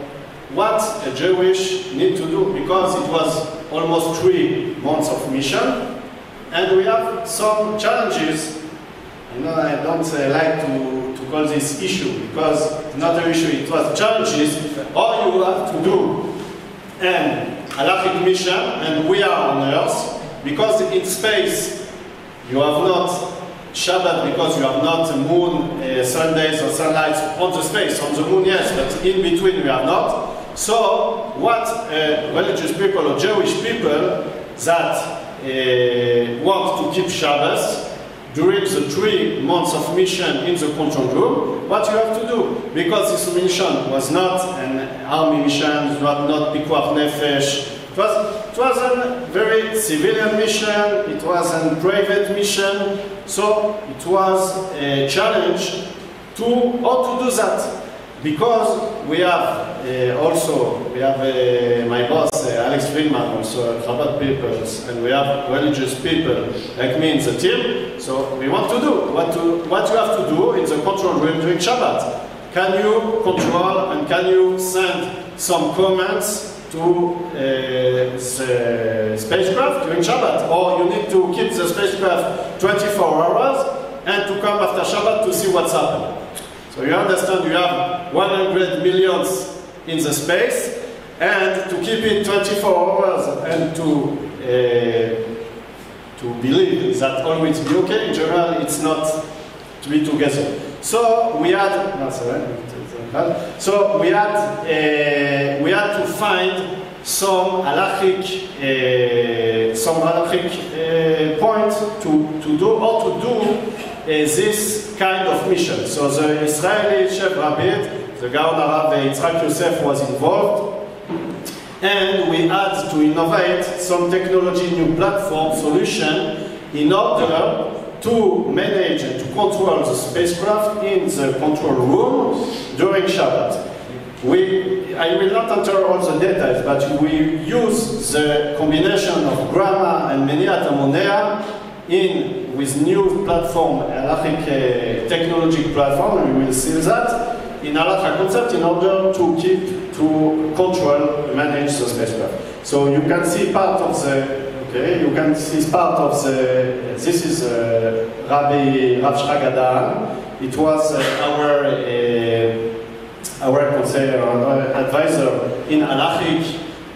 Speaker 8: what a Jewish need to do, because it was almost 3 months of mission, and we have some challenges. You know, I don't like to call this issue, because it's not an issue, it was challenges. All you have to do an halachic mission, and we are on Earth, because in space you have not Shabbat, because you have not moon, Sundays or sunlight on the space. On the moon, yes, but in between we have not. So what religious people or Jewish people that want to keep Shabbat during the 3 months of mission in the control room, what you have to do? Because this mission was not an army mission, it was not Pikuach Nefesh. It was a very civilian mission, it was a private mission, so it was a challenge to how to do that. Because we have my boss, Alex Friedman, also Chabad people, and we have religious people like me in the team. So we want to do what you have to do in the control room during Shabbat. Can you control and can you send some comments to the spacecraft during Shabbat? Or you need to keep the spacecraft 24 hours and to come after Shabbat to see what's happening. So you understand you have 100 millions in the space, and to keep it 24 hours and to believe that all will be okay, in general it's not to be together. So we had, we had to find some halachic point to do this kind of mission. So the Israeli chef Rebbe, the Gaon Arav Yitzhak Yosef was involved, and we had to innovate some technology, new platform solution in order to manage and to control the spacecraft in the control room during Shabbat. I will not enter all the details, but we use the combination of Grama and Meniat Amonea with new platform, halachic technology platform, and we will see that in halacha concept in order to control, manage the spacecraft. So you can see part of this is Rabbi Rav Shagadan. It was our advisor in halachic,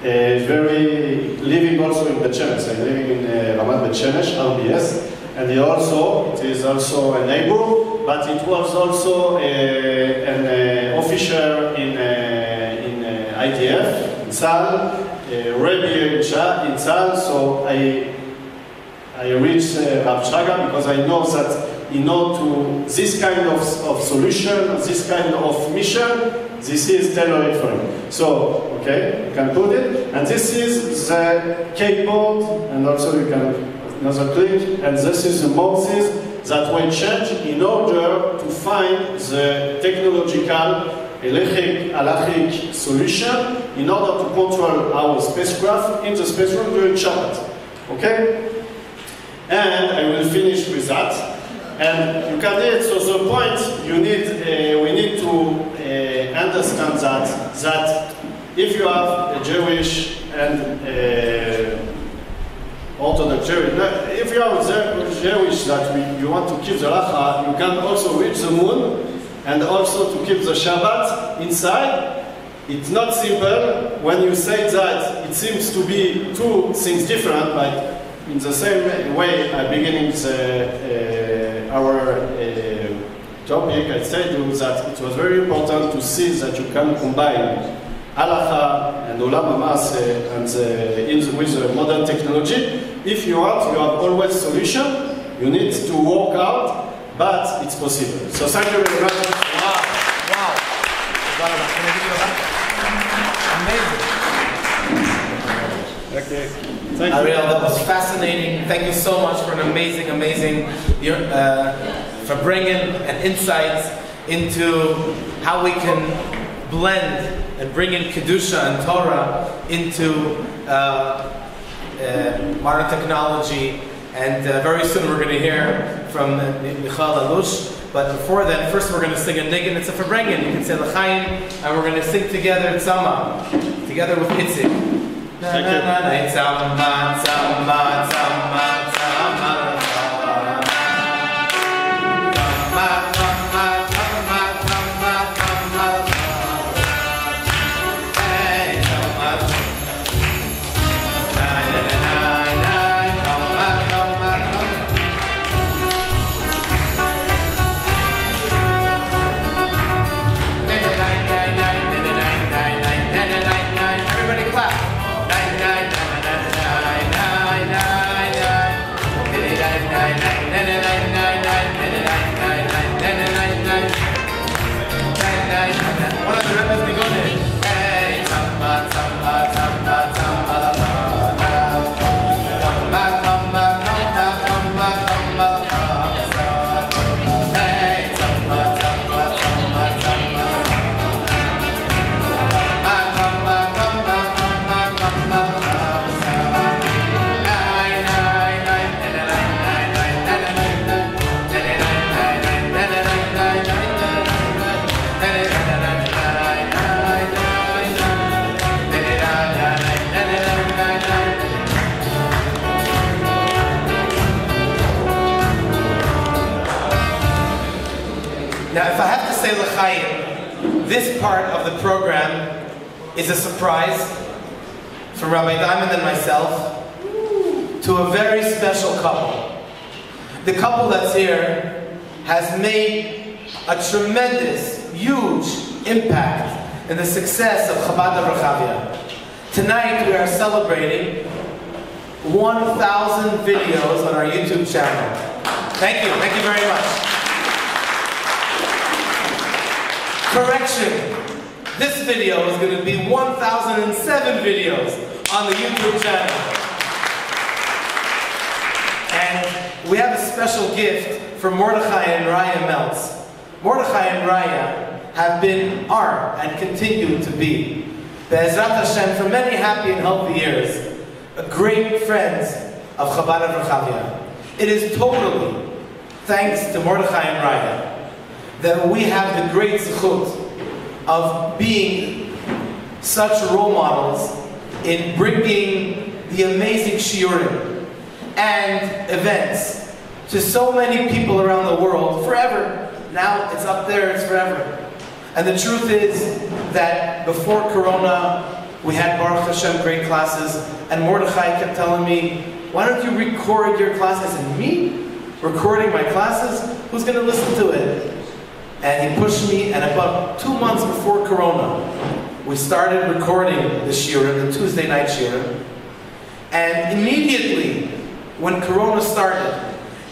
Speaker 8: very living also in Bet Shemesh, living in Ramat Bet Shemesh, RBS, and it is also a neighbor, but it was also an officer in IDF, in Tzal, Rebbe in Tzal. So I reached Rav Shaga because I know that this kind of solution, this kind of mission, this is tailored for him. So, okay, you can put it. And this is the keyboard, and also you can another click, and this is the mouses that we change in order to find the technological halachic solution in order to control our spacecraft in the space room during Shabbat. Okay? And I will finish with that. And you can do it. So the point we need to understand that if you have a Jewish and Orthodox Jewish, if you are Jewish that you want to keep the halacha, you can also reach the moon and also to keep the Shabbat inside. it's not simple. When you say that, it seems to be two things different, but in the same way, at the beginning our topic, I said to you that it was very important to see that you can combine halacha and olam ha'maaseh and with the modern technology. If you want, you have always solution. You need to work out, but it's possible. So thank you very much.
Speaker 1: Wow. Can I give you a hug? Amazing.
Speaker 8: Okay. Thank you.
Speaker 1: Ariel, that was fascinating. Thank you so much for an amazing, for bringing an insight into how we can blend and bring in Kedusha and Torah into modern technology. And very soon we're going to hear from Allouche. But before then, first we're going to sing a nigun. It's a Fabrengen. You can say L'chaim, and we're going to sing together Tzama, together with Itzik.
Speaker 8: Thank you.
Speaker 1: Tzama, tzama, tzama, tzama. Now, if I have to say L'chaim, this part of the program is a surprise from Rabbi Diamond and myself to a very special couple. The couple that's here has made a tremendous, huge impact in the success of Chabad of Rechavia. Tonight we are celebrating 1,000 videos on our YouTube channel. Thank you very much. Correction, this video is going to be 1,007 videos on the YouTube channel. And we have a special gift for Mordechai and Raya Meltz. Mordechai and Raya have been, are, and continue to be, Be'ezrat Hashem, for many happy and healthy years, great friends of Chabad of Rechavia. It is totally thanks to Mordechai and Raya that we have the great zechut of being such role models in bringing the amazing shiurim and events to so many people around the world forever. Now it's up there, it's forever. And the truth is that before Corona, we had Baruch Hashem great classes, and Mordechai kept telling me, why don't you record your classes? And me? Recording my classes? Who's going to listen to it? And he pushed me, and about 2 months before Corona, we started recording the shiurim, the Tuesday night shiurim. And immediately, when Corona started,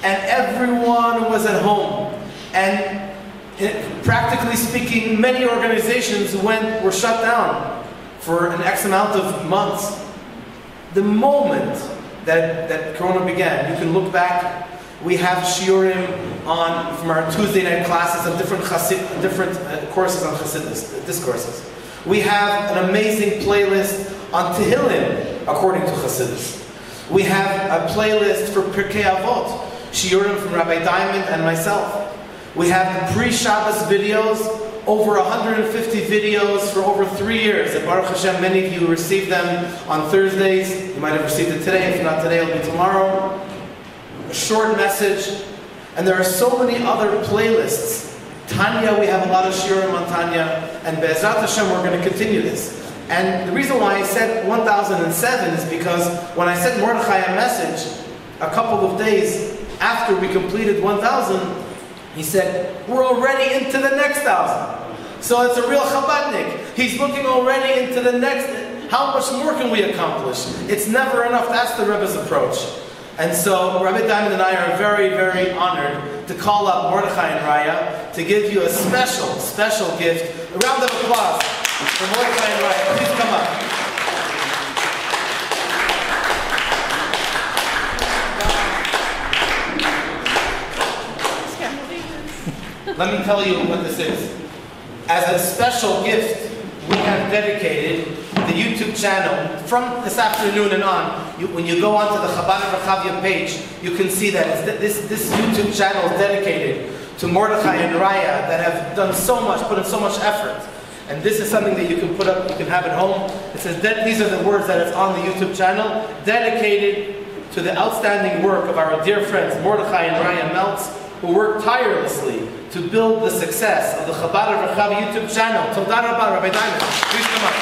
Speaker 1: and everyone was at home, and practically speaking, many organizations were shut down for an X amount of months. The moment that Corona began, you can look back. We have shiurim from our Tuesday night classes of different courses on Chassidus, discourses. We have an amazing playlist on Tehillim according to Chassidus. We have a playlist for Pirkei Avot, shiurim from Rabbi Diamond and myself. We have the pre-Shabbos videos, over 150 videos for over 3 years. And Baruch Hashem, many of you received them on Thursdays. You might have received it today. If not today, it'll be tomorrow. A short message. And there are so many other playlists, Tanya, we have a lot of shiurim on Tanya, and Be'ezrat Hashem, we're going to continue this. And the reason why I said 1007 is because when I sent Mordechai a message a couple of days after we completed 1000, he said, we're already into the next 1000. So it's a real Chabadnik. He's looking already into the next. How much more can we accomplish? It's never enough. That's the Rebbe's approach. And so Rabbi Diamond and I are very, very honored to call up Mordechai and Raya to give you a special, special gift. A round of applause for Mordechai and Raya. Please come up. Let me tell you what this is. As a special gift, we have dedicated the YouTube channel from this afternoon and on. When you go onto the Chabad Rechavia page, you can see that this YouTube channel is dedicated to Mordechai and Raya that have done so much, put in so much effort. And this is something that you can put up, you can have at home. It says that these are the words that is on the YouTube channel, dedicated to the outstanding work of our dear friends Mordechai and Raya Meltz, who work tirelessly to build the success of the Chabad Rechavia YouTube channel. Toda Rabba, Rabbi Diamond. Please come up.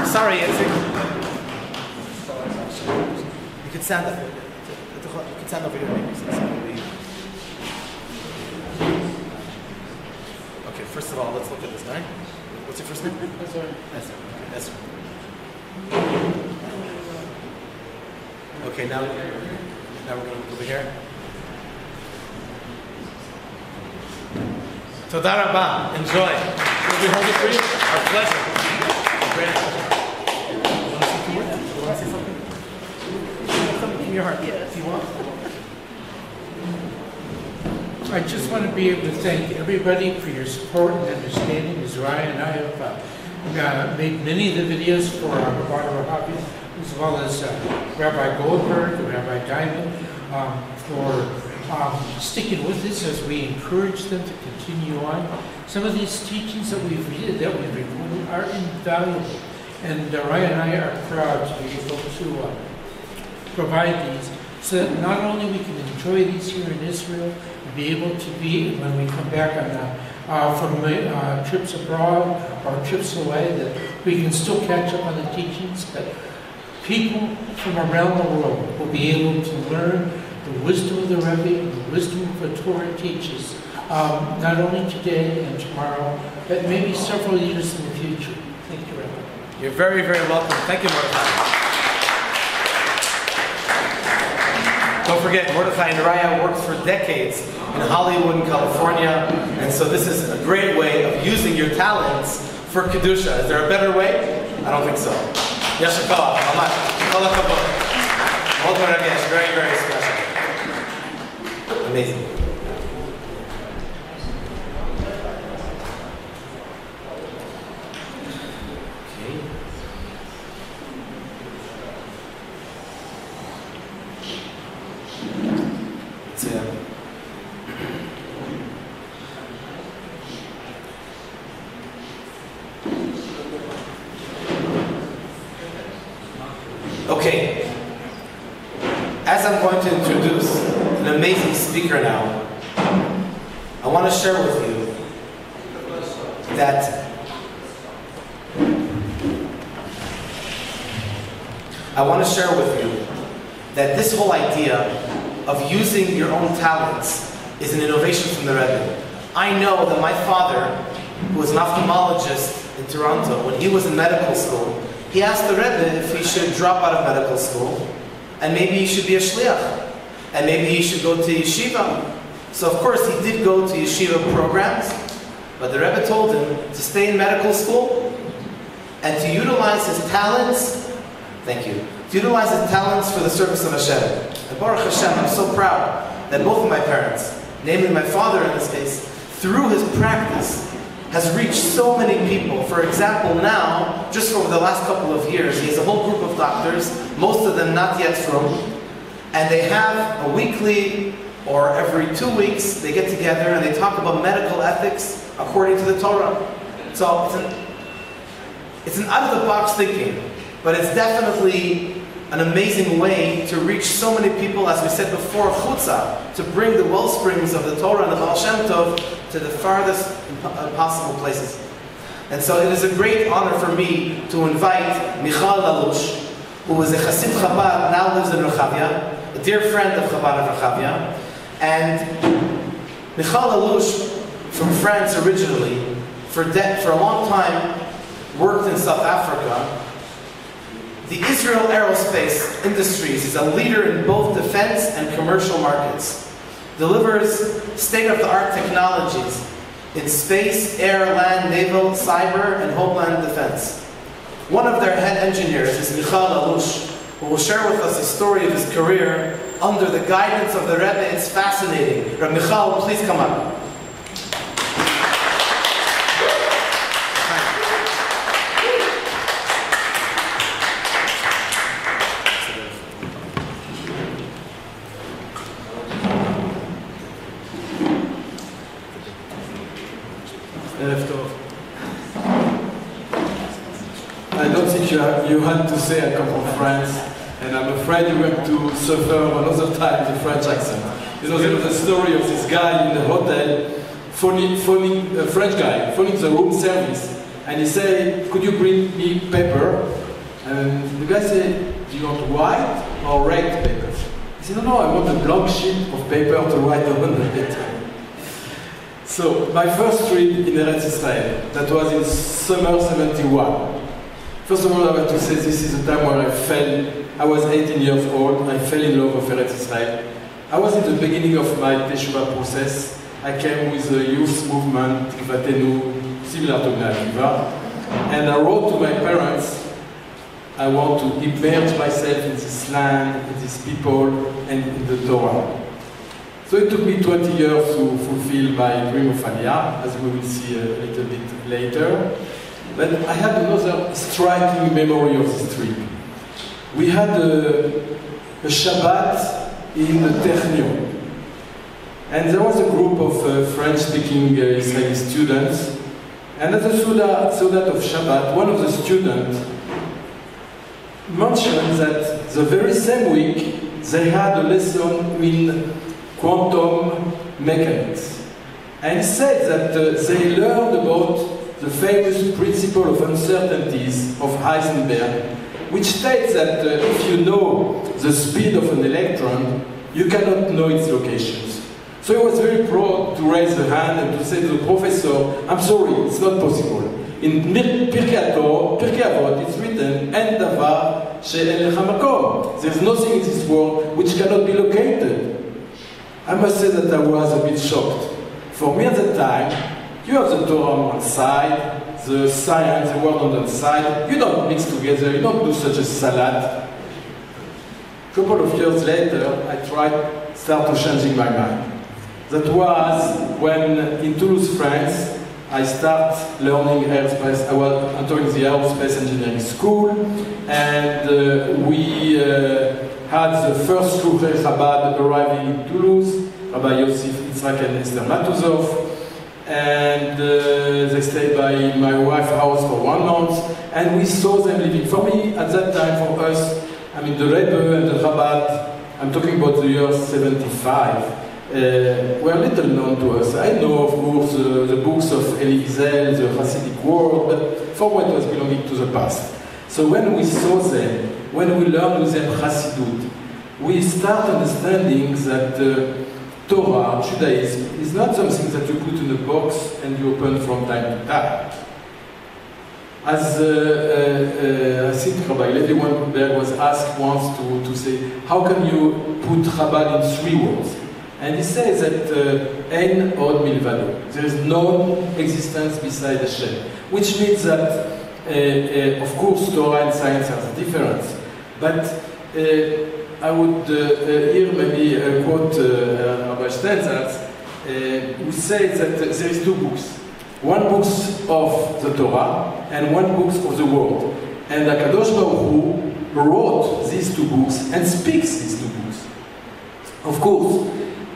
Speaker 1: Sorry, you can stand up. You can stand over here. Okay, first of all, let's look at this guy. What's your first name? Esther. Okay, now we're going to look over here. Toda Rabba. Enjoy. Will we hold it for you? Our pleasure. Great pleasure. You want to say something? Something from your heart. Yes. Do you want?
Speaker 9: I just want to be able to thank everybody for your support and understanding. As Ryan and I have made many of the videos for our Chabad Rechavia, as well as Rabbi Goldberg and Rabbi Diamond, for sticking with us as we encourage them to continue on. Some of these teachings that we've recorded are invaluable, and Ryan and I are proud to be able to provide these so that not only we can enjoy these here in Israel, and be able to be, when we come back on from trips abroad or trips away, that we can still catch up on the teachings, but people from around the world will be able to learn the wisdom of the Rebbe, the wisdom of what Torah teaches, not only today and tomorrow, but maybe several years in the future. Thank you, Rebbe.
Speaker 1: You're very, very welcome. Thank you, Mordechai. Don't forget, Mordechai and Raya worked for decades in Hollywood and California, and so this is a great way of using your talents for Kedusha. Is there a better way? I don't think so. Yasher Koach, Mamash, Kol HaKavod. מאוד מרגש, very, very special. Amazing. Okay, as I'm going to introduce an amazing speaker now, I want to share with you that this whole idea of using your own talents is an innovation from the Rebbe. I know that my father, who was an ophthalmologist in Toronto, when he was in medical school, he asked the Rebbe if he should drop out of medical school, and maybe he should be a shliach, and maybe he should go to yeshiva. So of course he did go to yeshiva programs, but the Rebbe told him to stay in medical school and to utilize his talents, to utilize his talents for the service of Hashem. And Baruch Hashem, I'm so proud that both of my parents, namely my father in this case, through his practice, has reached so many people. For example, now, just over the last couple of years, he has a whole group of doctors, most of them not yet from, and they have a weekly or every 2 weeks, they get together and they talk about medical ethics according to the Torah. So it's an out-of-the-box thinking, but it's definitely an amazing way to reach so many people, as we said before, chutza, to bring the well springs of the Torah and the Baal Shem Tov to the farthest possible places. And so it is a great honor for me to invite Michal Allouche, who is a Chassid Chabad, now lives in Rechavia, a dear friend of Chabad of Rechavia. And Michal Allouche, from France originally, for a long time, worked in South Africa. The Israel Aerospace Industries is a leader in both defense and commercial markets. Delivers state-of-the-art technologies in space, air, land, naval, cyber, and homeland defense. One of their head engineers is Michal Allouche, who will share with us the story of his career under the guidance of the Rebbe. It's fascinating. Rabbi Michal, please come up.
Speaker 10: I don't think you had to say I come from France, and I'm afraid you're going to suffer another time the French accent. You know, there was a story of this guy in the hotel, phoning a French guy, phoning the room service, and he said, "Could you bring me paper?" And the guy said, "Do you want white or red paper?" He said, "No, I want a blank sheet of paper to write on it." So, my first trip in Eretz Israel, that was in summer '71. First of all, I want to say this is a time where I was 18 years old, I fell in love with Eretz Israel. I was in the beginning of my Teshuvah process. I came with a youth movement, Tikvatenu, similar to Bnei Akiva, and I wrote to my parents, I want to immerse myself in this land, in these people, and in the Torah. So it took me 20 years to fulfill my dream of Aliyah, as we will see a little bit later. But I had another striking memory of this trip. We had a Shabbat in the Technion. And there was a group of French-speaking Israeli students. And at the Sudat of Shabbat, one of the students mentioned that the very same week they had a lesson in quantum mechanics. And said that they learned about the famous principle of uncertainties of Heisenberg, which states that if you know the speed of an electron, you cannot know its locations. So he was very proud to raise the hand and to say to the professor, "I'm sorry, it's not possible. In Pirkei Avot, it's written, En davar she'en lecha makom. There's nothing in this world which cannot be located." I must say that I was a bit shocked. For me at the time, you have the Torah on one side, the science, the world on the other side. You don't mix together, you don't do such a salad. A couple of years later, I started changing my mind. That was when, in Toulouse, France, I started learning Areospace. I was entering the Areospace engineering school, and we had the first Shluchei Chabad arriving in Toulouse, Rabbi Yosef Yitzhak and Esther Matuzov. And they stayed by my wife's house for 1 month, and we saw them living. For me, at that time, for us, I mean, the Rebbe and the Chabad, I'm talking about the year 75, were little known to us. I know, of course, the books of Elie Wiesel, the Hasidic world, but for what was belonging to the past. So when we saw them, when we learned with them Hasidut, we start understanding that Torah, Judaism, is not something that you put in a box and you open from time to time. As I think Rabbi Levi Weinberg was asked once to say, how can you put Chabad in 3 words? And he says that En od milvado, there is no existence beside Hashem, which means that, of course, Torah and science are the difference, but I would here maybe quote Rabbi Steinsaltz, who says that there is 2 books. One book of the Torah and one book of the world. And HaKadosh Baruch Hu wrote these 2 books and speaks these 2 books. Of course,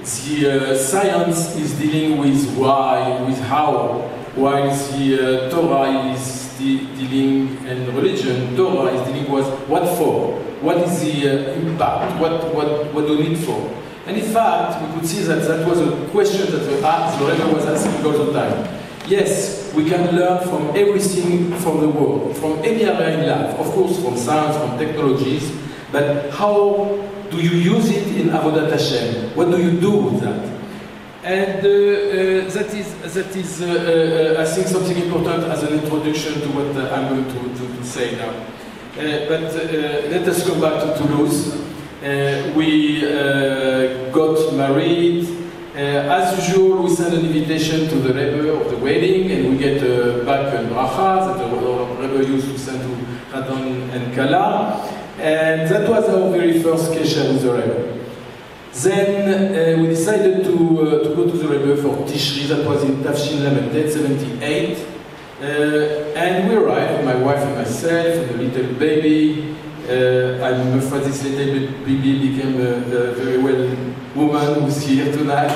Speaker 10: the science is dealing with why, with how, while the Torah is dealing, and religion, Torah is dealing with what for, what is the impact, what do you need for. And in fact, we could see that that was a question that the Rebbe was asking all the time. Yes, we can learn from everything from the world, from any area in life, of course from science, from technologies, but how do you use it in Avodat Hashem? What do you do with that? And that is I think, something important as an introduction to what I'm going to say now. But let us go back to Toulouse. We got married. As usual, we send an invitation to the Rebbe of the wedding, and we get back a bracha that the Rebbe used to send to Radon and Kala. And that was our very first kesher with the Rebbe. Then we decided to go to the Rebbe for Tishri. That was in Tafshin Lamed 78. And we arrived, my wife and myself, and the little baby. I'm afraid this little baby became a very well woman who's here tonight.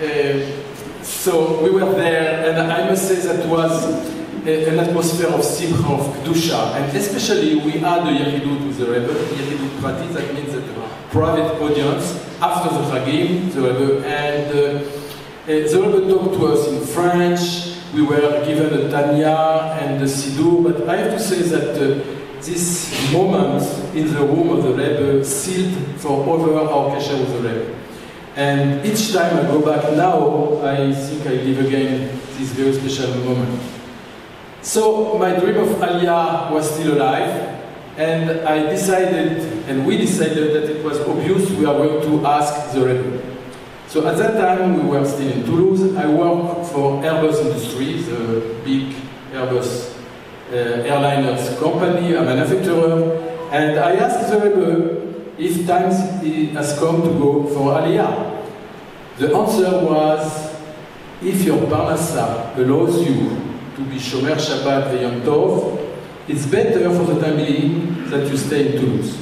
Speaker 10: And so we were there, and I must say that was an atmosphere of simcha, of kedusha, and especially we had a Yehidut with the Rebbe, Yehidut Prati, that means that a private audience after the Chagim, the Rebbe, and the Rebbe talked to us in French. We were given a Tanya and the Siddur, but I have to say that this moment in the room of the Rebbe sealed forever our kesher with the Rebbe. And each time I go back now, I think I live again this very special moment. So my dream of Aliyah was still alive, and I decided, and we decided that it was obvious we are going to ask the Rebbe. So at that time we were still in Toulouse. I worked for Airbus Industries, a big Airbus airliners company, a manufacturer, and I asked the Rebbe if time has come to go for Aliyah. The answer was, if your Parnassa allows you to be Shomer Shabbat V'Yom Tov, it's better for the time being that you stay in Toulouse.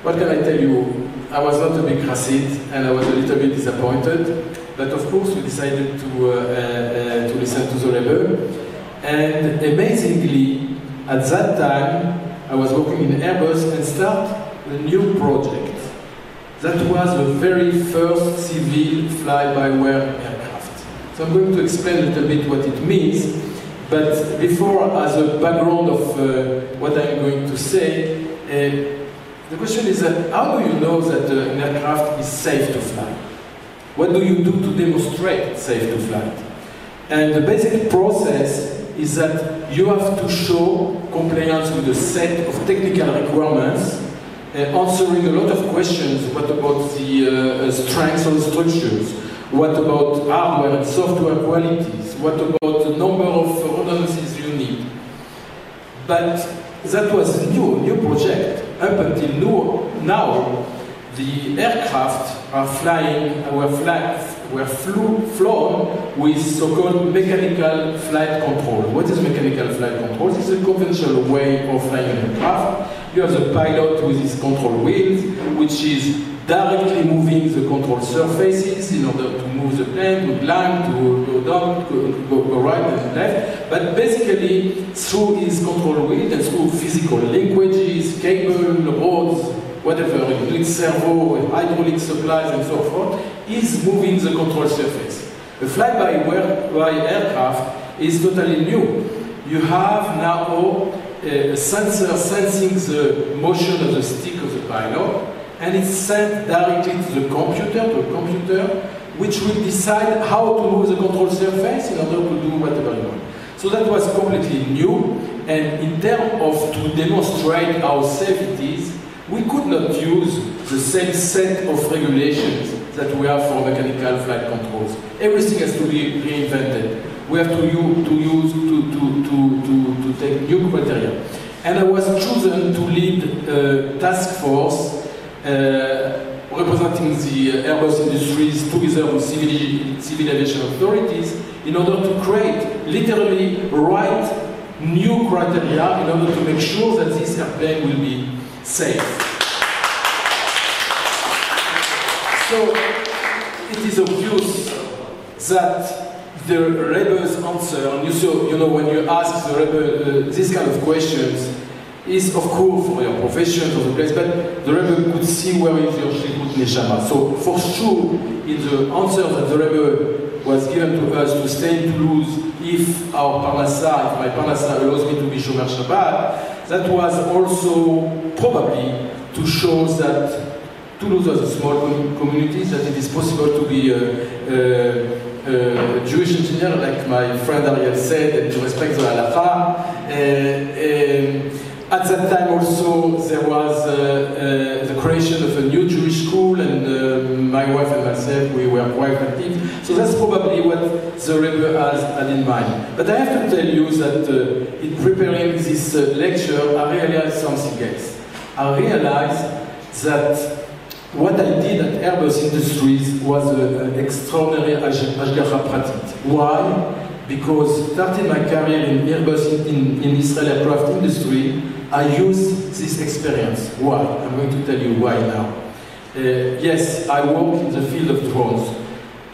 Speaker 10: What can I tell you? I was not a big Hasid, and I was a little bit disappointed, but of course we decided to listen to the Rebbe. And amazingly, at that time, I was working in Airbus and start a new project. That was the very first civil fly-by-wire aircraft. So I'm going to explain a little bit what it means, but before, as a background of what I'm going to say, the question is that how do you know that an aircraft is safe to fly? What do you do to demonstrate safe to fly? And the basic process is that you have to show compliance with a set of technical requirements, answering a lot of questions. What about the strengths of the structures? What about hardware and software qualities? What about the number of redundancies you need? But that was a new project. Up until now, the aircraft are flown with so-called mechanical flight control. What is mechanical flight control? This is a conventional way of flying an aircraft. You have the pilot with his control wheels, which is directly moving the control surfaces in order to move the plane, to land, to go down, go right and left. But basically, through his control wheel and through physical linkages, cable, rods, whatever, including servo, hydraulic supplies and so forth, is moving the control surface. A fly-by-wire aircraft is totally new. You have now a sensor sensing the motion of the stick of the pilot, and it's sent directly to the computer, which will decide how to move the control surface in order to do whatever you want. So that was completely new, and in terms of to demonstrate how safe it is, we could not use the same set of regulations that we have for mechanical flight controls. Everything has to be reinvented. We have to take new criteria. And I was chosen to lead a task force representing the Airbus Industries together with civil aviation authorities in order to create, literally write new criteria in order to make sure that this airplane will be safe. So it is obvious that the Rebbe's answer, and you know when you ask the Rebbe this kind of questions, is of course for your profession, for the place, but the Rebbe could see where is your Shlichut Neshama. So for sure, in the answer that the Rebbe was given to us to stay in Toulouse, if our Parnassa, if my Parnassa allows me to be Shomer Shabbat, that was also probably to show that Toulouse was a small community, that it is possible to be a Jewish engineer, like my friend Ariel said, and to respect the halakha. At that time also there was the creation of a new Jewish school, and my wife and myself, we were quite active. So that's probably what the Rebbe had in mind. But I have to tell you that in preparing this lecture, I realized something else. I realized that what I did at Airbus Industries was an extraordinary Ashgacha Pratit. Why? Because starting my career in Airbus in Israel aircraft industry, I used this experience. Why? I'm going to tell you why now. Yes, I work in the field of drones.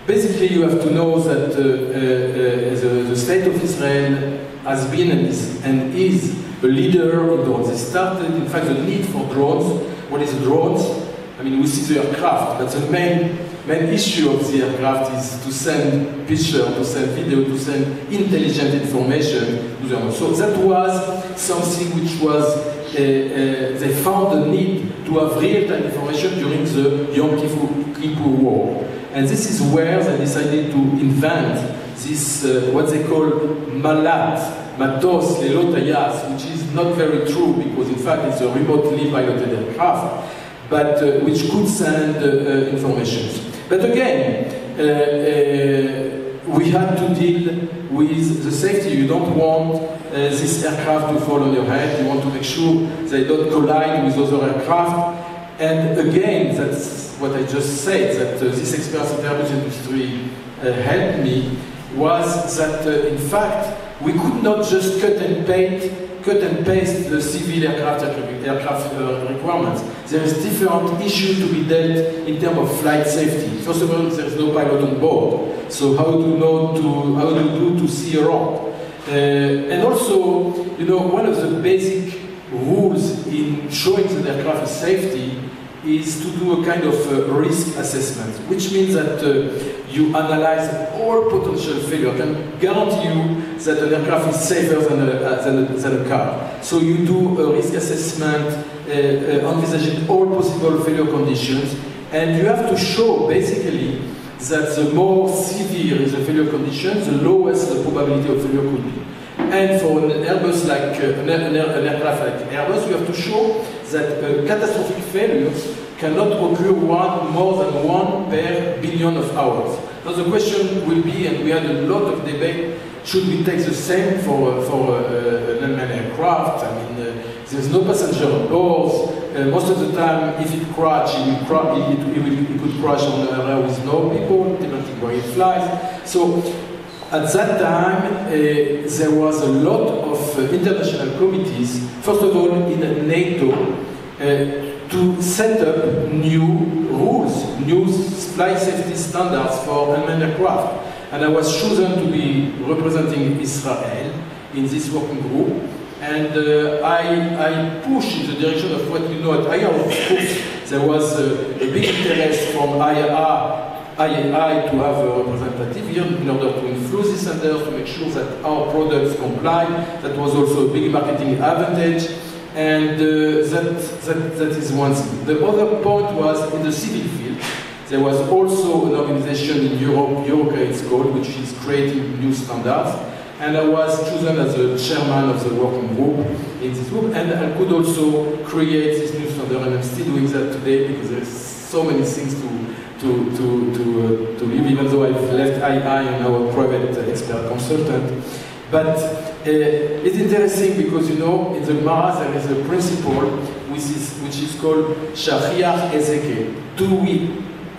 Speaker 10: Basically, you have to know that the state of Israel has been and is a leader in drones. They started, in fact, the need for drones. What is drones? I mean, we see the aircraft, but the main issue of the aircraft is to send picture, to send video, to send intelligent information to them. So that was something which was, they found the need to have real-time information during the Yom Kippur War. And this is where they decided to invent this, what they call Malat, Matos Lelo Tayas, which is not very true because in fact it's a remotely piloted aircraft, but which could send information. But again, we had to deal with the safety. You don't want this aircraft to fall on your head. You want to make sure they don't collide with other aircraft. And again, that's what I just said, that this experience in the Airbus industry helped me, was that in fact, we could not just cut and paste the civil aircraft requirements. There is different issues to be dealt in terms of flight safety. First of all, there is no pilot on board, so how do you do to see around? And also, you know, one of the basic rules in showing that the aircraft is safety is to do a kind of risk assessment, which means that you analyze all potential failure. I can guarantee you that an aircraft is safer than a car. So you do a risk assessment, envisaging all possible failure conditions, and you have to show basically that the more severe is the failure condition, the lowest the probability of failure could be. And for an Airbus like an aircraft like Airbus, you have to show that catastrophic failures cannot occur more than 1 per billion of hours. Now the question will be, and we had a lot of debate, should we take the same for an unmanned aircraft? I mean, there's no passenger on board. Most of the time, if it crashes, it could crash on an area with no people, depending where it flies. So at that time, there was a lot of international committees, first of all in NATO, to set up new rules, new flight safety standards for unmanned aircraft. And I was chosen to be representing Israel in this working group. And I pushed in the direction of what you know at Ariel. Of course, there was a big interest from IAI to have a representative here in order to influence this center, to make sure that our products comply. That was also a big marketing advantage. And that is one thing. The other point was in the civil field. There was also an organization in Europe, Eurocare it's called, which is creating new standards. And I was chosen as the chairman of the working group in this group. And I could also create this new standard, and I'm still doing that today because there's so many things to leave, even though I've left II and our private expert consultant. But it's interesting because, you know, in the Gemara there is a principle which is called Shachiach Ezeke.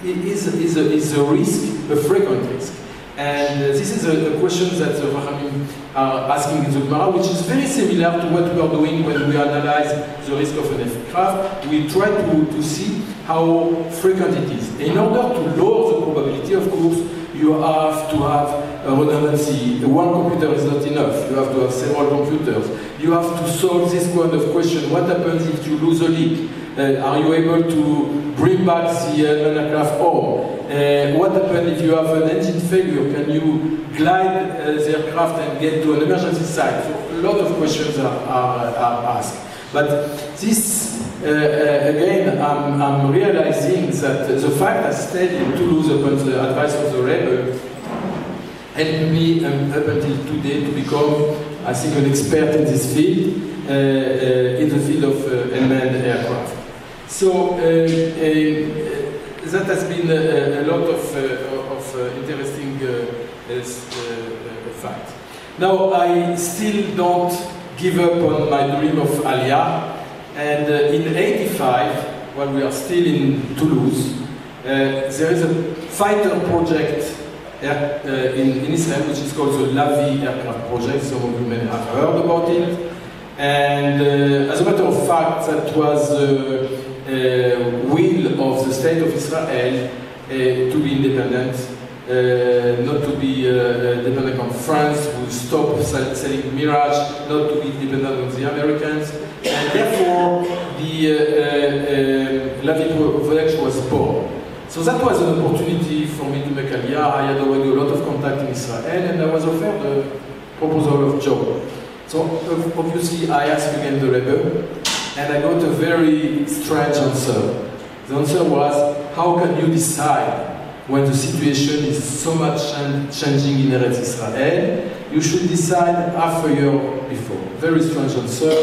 Speaker 10: It is a risk, a frequent risk. And this is a question that the Rechavim are asking in the Gemara, which is very similar to what we are doing when we analyze the risk of an aircraft. We try to see how frequent it is. In order to lower the probability, of course, you have to have a redundancy. One computer is not enough. You have to have several computers. You have to solve this kind of question. What happens if you lose a leak? Are you able to bring back the aircraft home? What happens if you have an engine failure? Can you glide the aircraft and get to an emergency site? So a lot of questions are asked. But this, again, I'm realizing that the fact I stayed in Toulouse upon the advice of the Rebbe helped me up until today to become, I think, an expert in this field, in the field of unmanned aircraft. So that has been a lot of interesting facts. Now, I still don't give up on my dream of Aliyah, and in '85, while we are still in Toulouse, there is a fighter project in Israel, which is called the Lavi aircraft project. Some of you may have heard about it. And as a matter of fact, that was will of the state of Israel to be independent, not to be dependent on France, who stopped selling Mirage, not to be dependent on the Americans, and therefore the Lavi project was born. So that was an opportunity for me to make Aliyah. I had already a lot of contact in Israel, and I was offered a proposal of job. So obviously I asked again the Rebbe, and I got a very strange answer. The answer was, how can you decide when the situation is so much changing in Eretz Israel? You should decide half a year before. Very strange answer.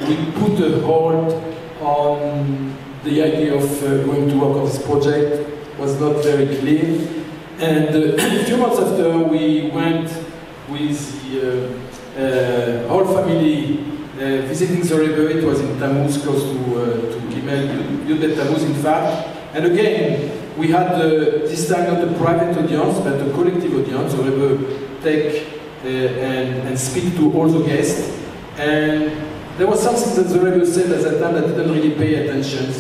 Speaker 10: We put a hold on the idea of going to work on this project. It was not very clear. And a few months after, we went with the whole family visiting the Rebbe. It was in Tammuz, close to Gimmel Tammuz, in fact. And again, we had this time not a private audience, but a collective audience. The Rebbe take and speak to all the guests. And there was something that the Rebbe said at that time that didn't really pay attention.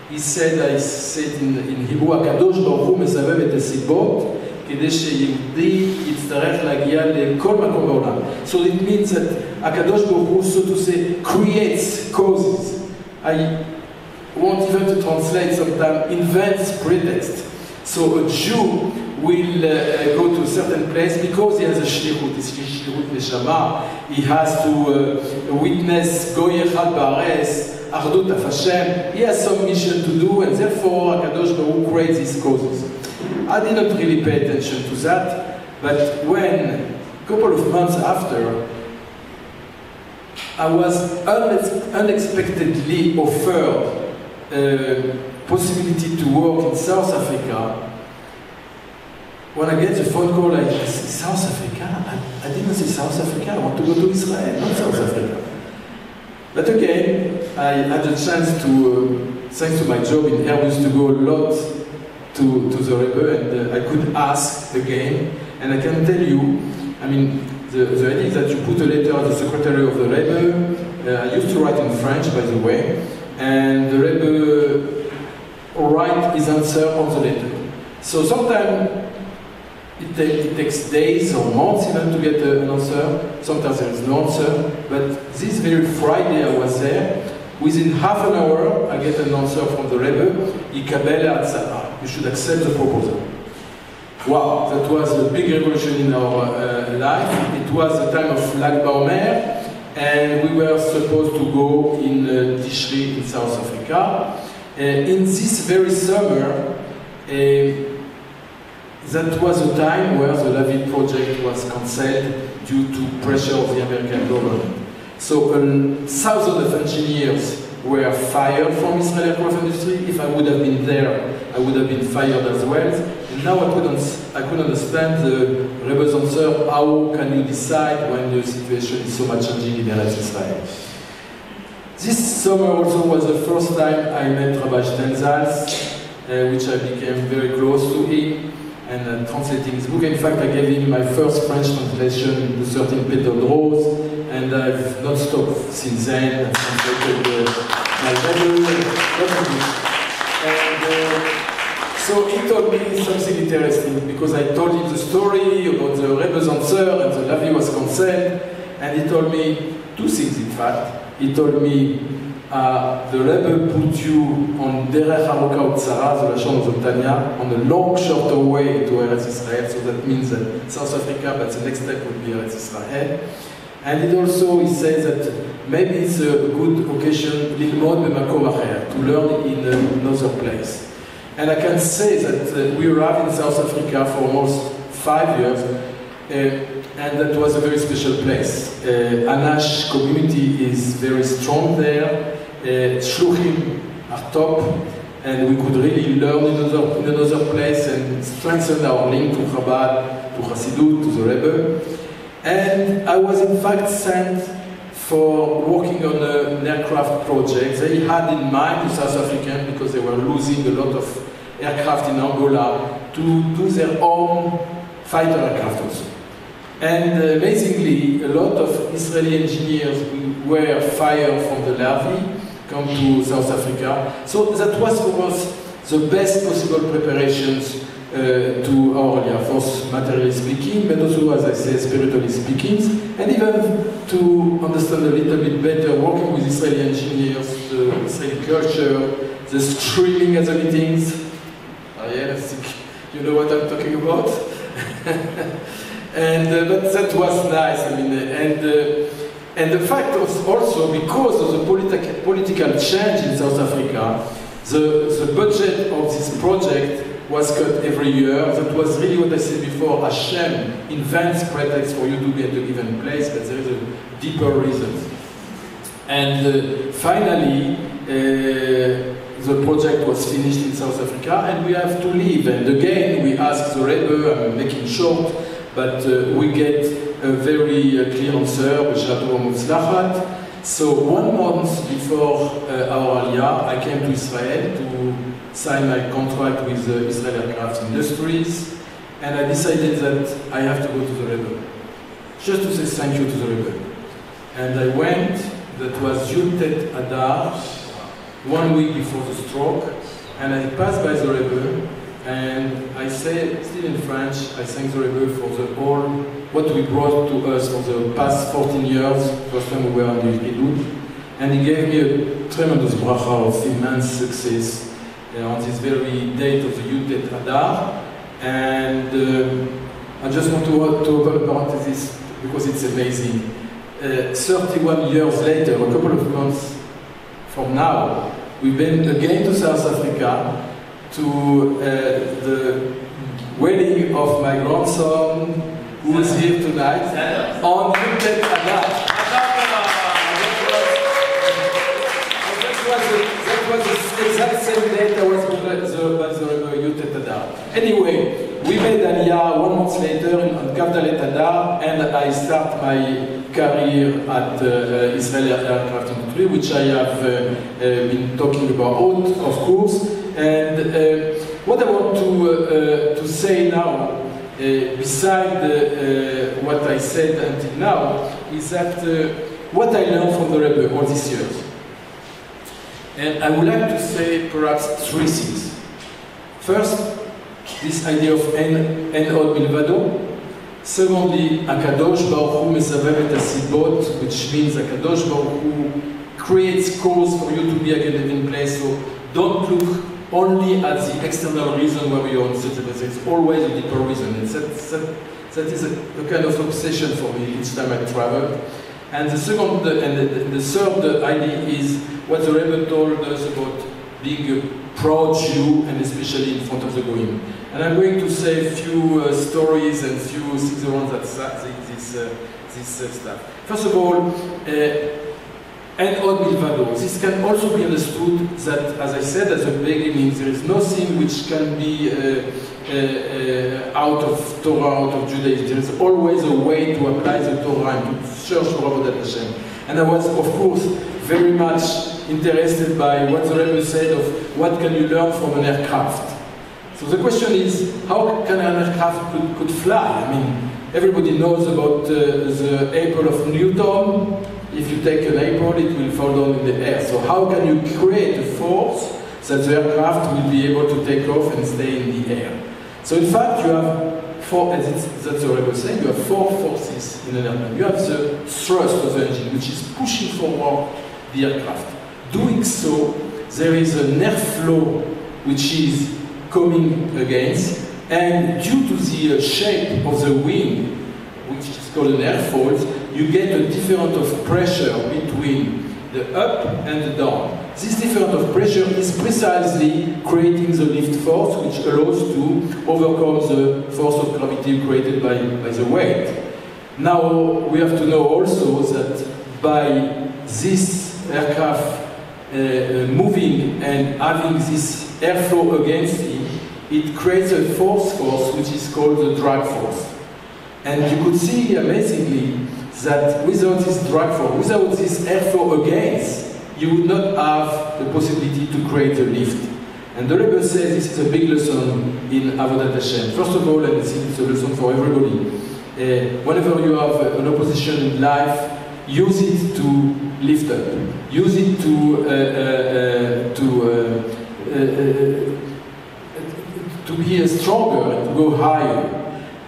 Speaker 10: He said, I said in Hebrew, "Akadosh Baruch Hu mesabeb et hasibbot כדי שיהודי יצטרך להגיע לכל מקום בעולם." So it means that Akadosh Baruch Hu, so to say, creates causes. I want even to translate sometimes, invents pretext. So a Jew will go to a certain place because he has a shlichut, it's shlichut neshama. He has to witness Goy Echad Ba'aretz, Achdut of Hashem. He has some mission to do, and therefore Akadosh Baruch Hu creates these causes. I didn't really pay attention to that, but when, a couple of months after, I was unexpectedly offered a possibility to work in South Africa. When I get the phone call, I say, South Africa? I didn't say South Africa, I want to go to Israel, not South Africa. But again, I had a chance to, thanks to my job in Airbus, to go a lot to the Rebbe, and I could ask again, and I can tell you, I mean, the idea is that you put a letter to the secretary of the Rebbe. I used to write in French, by the way, and the Rebbe write his answer on the letter. So sometimes it takes days or months even to get an answer. Sometimes there is no answer, but this very Friday I was there. Within half an hour, I get an answer from the Rebbe. You should accept the proposal. Wow, that was a big revolution in our life. It was the time of Lag BaOmer, and we were supposed to go in Tishri in South Africa. In this very summer, that was a time where the Lavi project was cancelled due to pressure of the American government. So thousands of engineers were fired from Israeli aircraft industry. If I would have been there, I would have been fired as well. And now I could understand the Rebbe's answer, how can you decide when the situation is so much changing in Eretz Israel? This summer also was the first time I met Rabbi Stenzals, which I became very close to him. and translating his book. In fact, I gave him my first French translation, The 13 Petaled Rose, and I've not stopped since then. I've translated my Bible, and so he told me something interesting, because I told him the story about the Rebbe's answer and the Lavi was concerned, and he told me two things, in fact. He told me, the Rebbe put you on Derech Aruka Utzara, the Lashon of Tanya, on a long, shorter way to Eretz Israel, so that means that South Africa, but the next step would be Eretz Israel. And he says that maybe it's a good occasion, Lilmod B'makom Acher, to learn in another place. And I can say that we arrived in South Africa for almost 5 years, and that was a very special place. Anash community is very strong there. Shluchim are top, and we could really learn in another place and strengthen our link to Chabad, to Hasidut, to the Rebbe. And I was in fact sent for working on an aircraft project. They had in mind the South Africans, because they were losing a lot of aircraft in Angola, to do their own fighter aircraft also. And amazingly, a lot of Israeli engineers who were fired from the Lavi come to South Africa. So that was for us the best possible preparations to our Air Force, materially speaking, but also, as I say, spiritually speaking, and even to understand a little bit better working with Israeli engineers, the Israeli culture, the streaming at the meetings. Ariel, I think you know what I'm talking about. And but that was nice. I mean, and the fact was also because of the political change in South Africa, the budget of this project was cut every year. That was really what I said before. Hashem invents pretexts for you to be at a given place, but there is a deeper reason. And finally, the project was finished in South Africa, and we have to leave. And again, we asked the Rebbe, I'm making short, but we get a very clear answer, B'Shato Mutzlachat. So 1 month before our Aliyah, I came to Israel to sign my contract with Israel Aircraft Industries, and I decided that I have to go to the Rebbe, just to say thank you to the Rebbe. And I went, that was Yud Adar, 1 week before the stroke, and I passed by the Rebbe, and I say, still in French, I thank the Rebbe for all what we brought to us for the past 14 years, first time we were on the Hidud, and he gave me a tremendous bracha of immense success on this very date of the Yud Adar. And I just want to open a parenthesis because it's amazing. 31 years later, a couple of months from now, we've been again to South Africa to the wedding of my grandson, who is here tonight, on Yud Adar. That was the exact same date I was by the Yud Adar. Anyway, we made Aliyah 1 month later on Kavdalet Adar, and I start my career at Israel Aircraft Industries, which I have been talking about, of course. And what I want to say now, beside what I said until now, is that what I learned from the Rebbe all these years. And I would like to say perhaps 3 things. First, this idea of En Od Milvado. Secondly, Akadosh Baruch Hu Mesavev et Hasibot, which means Akadosh Baruch Hu creates cause for you to be at a given place. So don't look only at the external reason where you are on such a place. It's always a deeper reason. And that is a kind of obsession for me each time I travel. And the second and the third idea is what the Rebbe told us about being a proud Jew, and especially in front of the Goyim. And I'm going to say a few stories and few things around this stuff. First of all, En Od Milvado. This can also be understood that, as I said at the beginning, there is nothing which can be out of Torah, out of Judaism. There is always a way to apply the Torah and to search for Avodat Hashem. And I was, of course, very much interested by what the Rebbe said of what can you learn from an aircraft. So the question is, how can an aircraft could fly? I mean, everybody knows about the apple of Newton. If you take an apple, it will fall down in the air. So how can you create a force that the aircraft will be able to take off and stay in the air? So in fact, you have four, as that's what Rebbe was saying, you have four forces in an airplane. You have the thrust of the engine, which is pushing forward the aircraft. Doing so, there is an airflow which is coming against, and due to the shape of the wing, which is called an airfoil, you get a difference of pressure between the up and the down. This difference of pressure is precisely creating the lift force, which allows to overcome the force of gravity created by the weight. Now, we have to know also that by this aircraft moving and having this airflow against it, it creates a force which is called the drag force. And you could see amazingly that without this drag force, without this airflow against, you would not have the possibility to create a lift. And the Rebbe says this is a big lesson in Avodat Hashem. First of all, and I think it's a lesson for everybody, whenever you have an opposition in life, use it to lift up. Use it to be stronger and to go higher.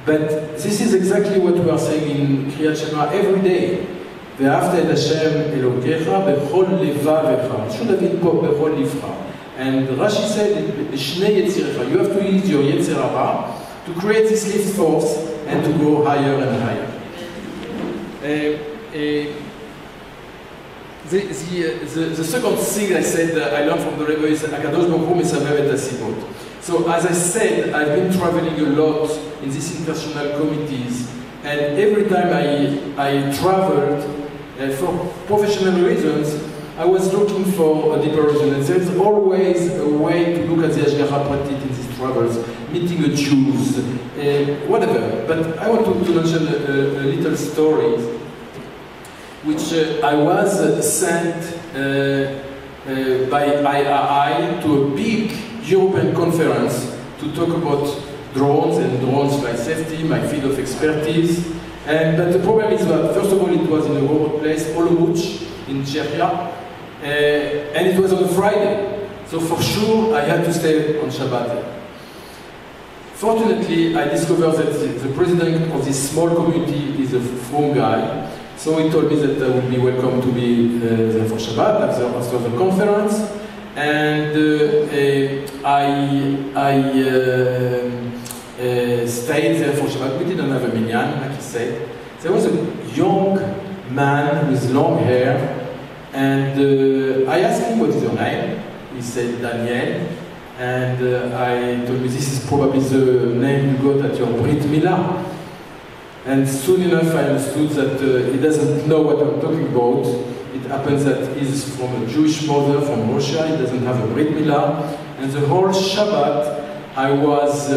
Speaker 10: But this is exactly what we are saying in Kriyat Shema every day. Ve'ahavta et Hashem Elokecha bechol levavecha. It should have been bechol livcha. And Rashi said, Shnei Yetzirecha. You have to use your Yetzer Hara to create this lift force and to go higher and higher. The second thing I said I learned from the Rebbe is Akadosh Baruch Hu mesaver et hasibot. So as I said, I've been traveling a lot in these international committees, and every time I traveled for professional reasons, I was looking for a deeper reason. And there's always a way to look at the Hashgacha Pratit in these travels, meeting a Jews, whatever. But I want to mention a little story, which I was sent by IAI to a big European conference to talk about drones and drones flight safety, my field of expertise. But the problem is that, first of all, it was in a remote place, Allouche, in Czechia, and it was on a Friday. So for sure, I had to stay on Chabad. Fortunately, I discovered that the president of this small community is a from guy. So he told me that I would be welcome to be there for Shabbat after the conference. And I stayed there for Shabbat. We didn't have a minyan, like he said. There was a young man with long hair, and I asked him, what is your name? He said, Daniel. And I told me, this is probably the name you got at your Brit Milah. And soon enough I understood that he doesn't know what I'm talking about. It happens that he's from a Jewish mother from Russia, he doesn't have a Brit Milah. And the whole Shabbat I was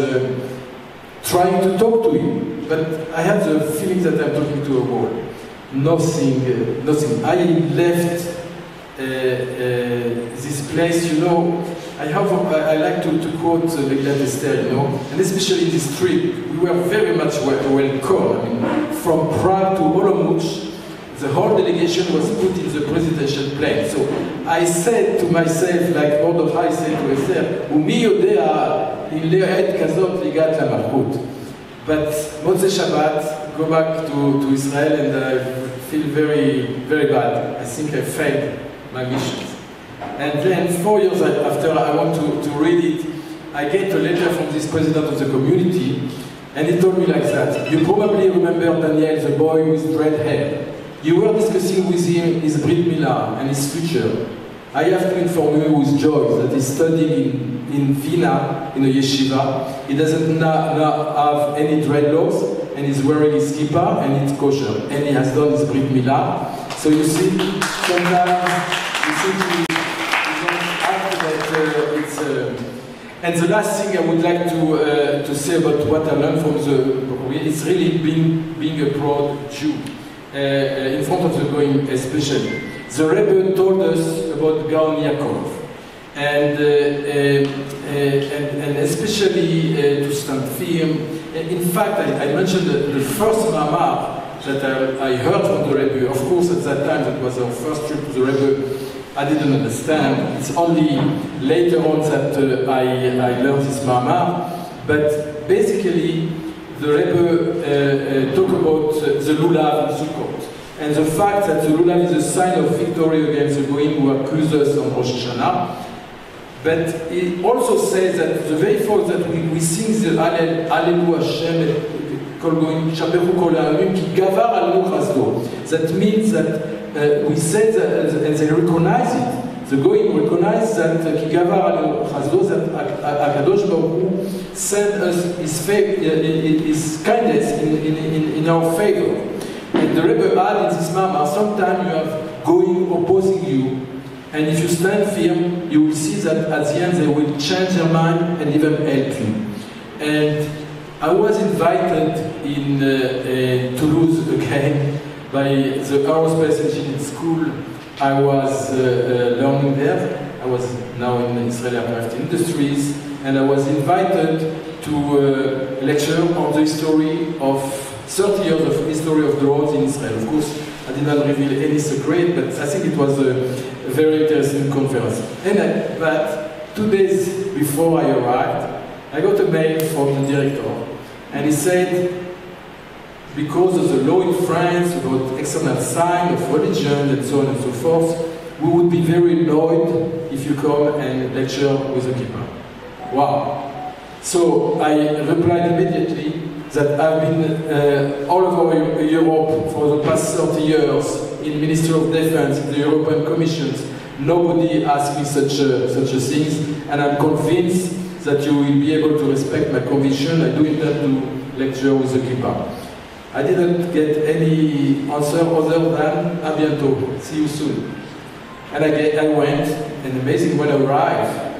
Speaker 10: trying to talk to him, but I had the feeling that I'm talking to a wall. Nothing. I left this place, you know. I like to quote Megillat Esther, you know, and especially this trip, we were very much welcome. I mean, from Prague to Olomouc, the whole delegation was put in the presidential plane. So I said to myself, like Mordechai said to Esther, "Umi yodea in le'et kazot ligat lamalchut." But Motzei Shabbat, go back to Israel, and I feel very, very bad. I think I failed my mission. And then 4 years after I want to read it, I get a letter from this president of the community, and he told me like that. You probably remember Daniel, the boy with red hair. You were discussing with him his Brit Milah and his future. I have to inform you with joy that he's studying in Vienna, in a yeshiva. He doesn't now have any dreadlocks, and he's wearing his kippah, and it's kosher. And he has done his Brit Milah. So you see, sometimes you simply and the last thing I would like to say about what I learned from it's really being a proud Jew in front of the Goyim especially. The Rebbe told us about Gaon Yaakov, and especially to stand firm. In fact, I mentioned the first mamar that I heard from the Rebbe. Of course, at that time, that was our first trip to the Rebbe. I didn't understand. It's only later on that I learned this mamar. But basically, the Rebbe talked about the lulav in Sukkot, and the fact that the lulav is a sign of victory against the goyim who accuse us on Rosh Hashanah. But it also says that the very fact that we sing the Alel, Alelu Hashem, Kol Goyim, Shabechu Kol Ha'amim, Ki Gavar Alenu Chazdo. That means that we say that, and they recognize it. The Goyim recognize that Ki Gavar Alenu Chazdo, that HaKadosh Baruch Hu sent us his kindness in our favor. And the Rebbe add in this mamar, sometimes you have Goyim opposing you, and if you stand firm, you will see that at the end they will change their mind and even help you. And I was invited in Toulouse again by the Areospace engineering school. I was learning there. I was now in Israeli Aircraft Industries, and I was invited to lecture on the history of 30 years of history of drones in Israel. Of course, I did not reveal any secret, but I think it was a very interesting conference. But 2 days before I arrived, I got a mail from the director, and he said, because of the law in France about external sign of religion and so on and so forth, we would be very annoyed if you come and lecture with a kippah. Wow. So I replied immediately that I've been all over Europe for the past 30 years in Ministry of Defense, in the European Commissions. Nobody asked me such a things, and I'm convinced that you will be able to respect my conviction. I do intend to lecture with the kippah. I didn't get any answer other than "à bientôt, see you soon." And I went, and amazing when I arrived.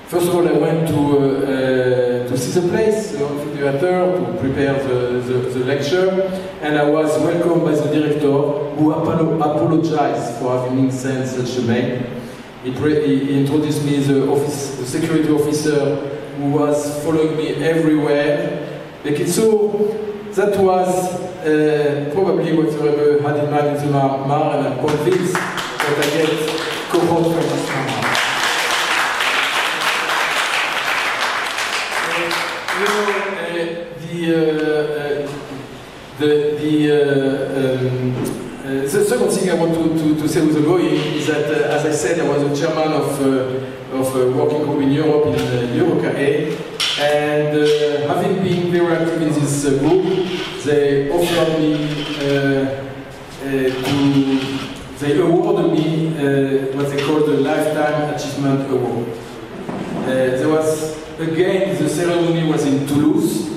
Speaker 10: First of all, I went to see the place, the theater, to prepare the lecture, and I was welcomed by the director, who apologized for having sent such a mail. He introduced me the security officer who was following me everywhere. So that was probably what the Rebbe had in mind in the mamar, and I'm convinced that I get cohort from this mamar. The second thing I want to say with the Goyim is that, as I said, I was a chairman of a working group in Europe, in Eurocae, and having been very active in this group, they offered me they awarded me what they call the Lifetime Achievement Award. There was, again, the ceremony was in Toulouse.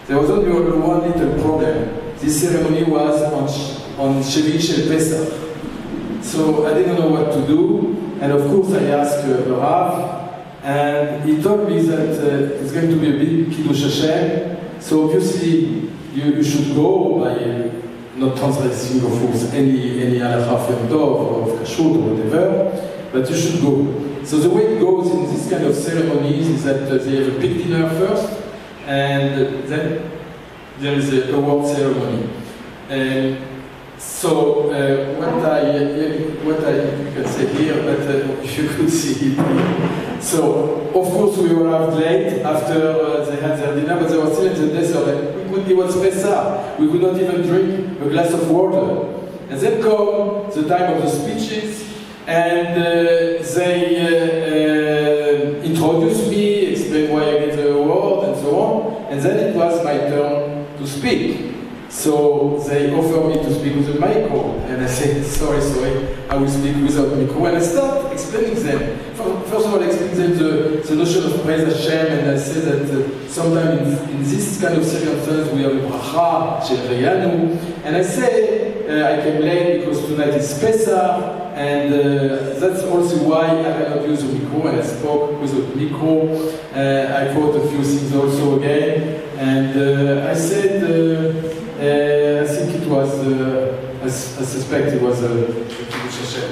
Speaker 10: There was only one little problem. This ceremony was on Shevish and Pesach. So I didn't know what to do, and of course I asked the Rav, and he told me that it's going to be a big Kiddush Hashem, so obviously you should go by not transgressing, of course, any halacha of Yom Tov or of Kashrut or whatever, but you should go. So the way it goes in this kind of ceremonies is that they have a big dinner first, and then there is a award ceremony. So what I can say here, but if you could see it here. So of course we arrived late after they had their dinner, but they were still in the desert. It was Pesach. We could not even drink a glass of water. And then come the time of the speeches, and they introduced me, explained why I get the award, and so on. And then it was my turn to speak. So they offered me to speak with a micro, and I said, sorry, I will speak without micro. And I start explaining them. First of all, I explain them the notion of praise Hashem, and I say that sometimes in this kind of circumstance we have a bracha, she'reyanu, and I say I came late because tonight is Pesach, and that's also why I cannot use a micro, and I spoke with a micro. I quote a few things also again, and I said, I think it was, I suspect it was a Kiddush Hashem.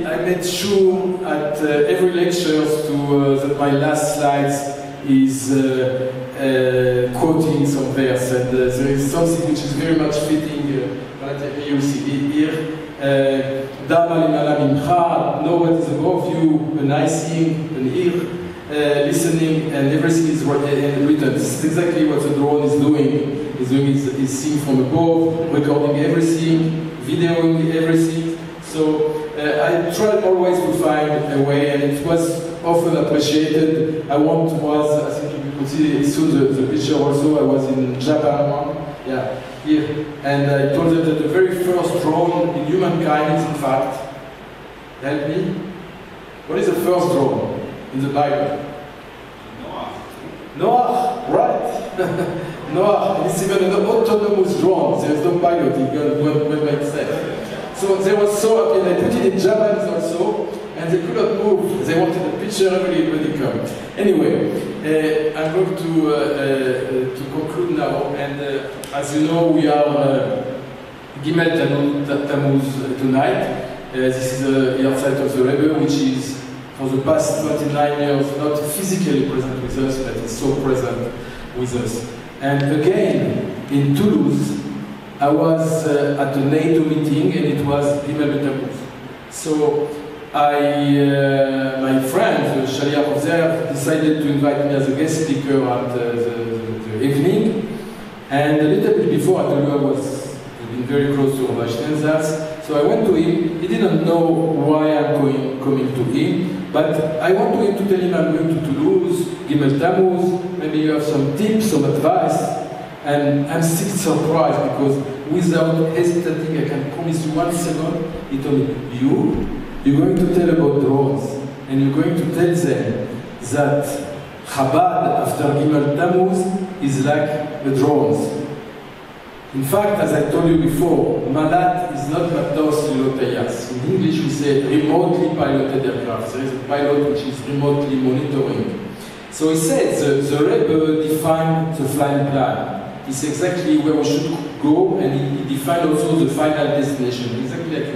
Speaker 10: I made sure at every lecture that my last slides is quoting some verse, and there is something which is very much fitting. You see here. Know what is above you, an eye seeing, an ear listening, and everything is written. This is exactly what the drone is doing. Is seeing from above, recording everything, videoing everything. So I tried always to find a way, and it was often appreciated. I think you could see soon the picture also. I was in Japan, here, and I told them that the very first drone in humankind is, in fact, help me. What is the first drone in the Bible? Noah, right? Noah, it's even an autonomous drone. There is no pilot, it went by itself. So they were so happy, and I put it in Japanese also, and they could not move. They wanted a picture, everybody come. Anyway, I'm going to conclude now, and as you know, we are Gimmel Tammuz tonight. This is the Yahrzeit of the Rebbe, which is for the past 29 years not physically present with us, but is so present with us. And again, in Toulouse, I was at a NATO meeting, and it was Gimmel Tammuz. So my friend, the Shaliach of there, decided to invite me as a guest speaker at the evening. And a little bit before, I told you I was very close to Rabbi Stenzas. So I went to him. He didn't know why I'm coming to him, but I went to him to tell him I'm going to Toulouse, Gimmel Tammuz, maybe you have some tips, some advice. And I'm still surprised because without hesitating, I can promise you 1 second, he told me, you're going to tell about drones, and you're going to tell them that Chabad after Gimmel Tammuz is like the drones. In fact, as I told you before, Malat is not Matos Lilotayas. In English we say remotely piloted aircraft. There is a pilot which is remotely monitoring. So he said the Rebbe defined the flying plan. It's exactly where we should go, and he defined also the final destination, exactly like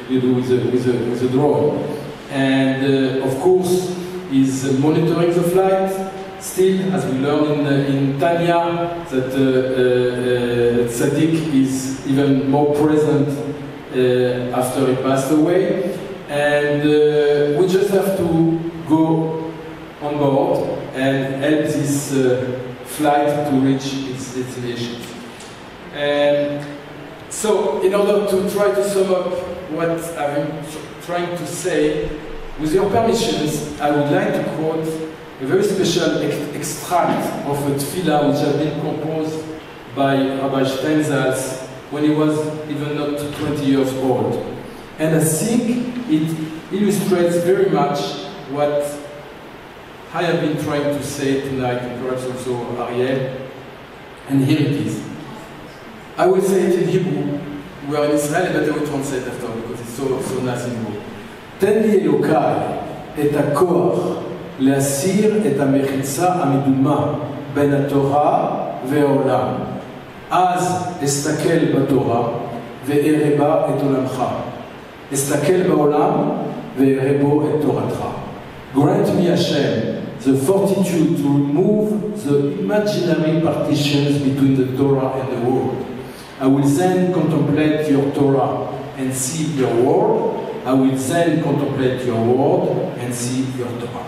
Speaker 10: you do with a drone. And of course, is monitoring the flight. Still, as we learn in Tanya, that Tzaddik is even more present after he passed away. And we just have to go on board and help this flight to reach its destination. So, in order to try to sum up what I'm trying to say, with your permissions, I would like to quote a very special extract of a tefillah which had been composed by Rabbi Stenzas when he was even not 20 years old. And I think it illustrates very much what I have been trying to say tonight, and perhaps also Ariel. And here it is. I will say it in Hebrew. We are in Israel, but I will translate after because it's so nice in Hebrew. תן לי אלוקיי את הכוח להסיר את המחיצה המדומה בין התורה והעולם. אז אסתכל בתורה ואראה בה את עולמך. אסתכל בעולם ואראה בו את תורתך. Grant me, Hashem, the fortitude to remove the imaginary partitions between the Torah and the world. I will then contemplate your Torah and see your word. I will then contemplate your word and see your Torah.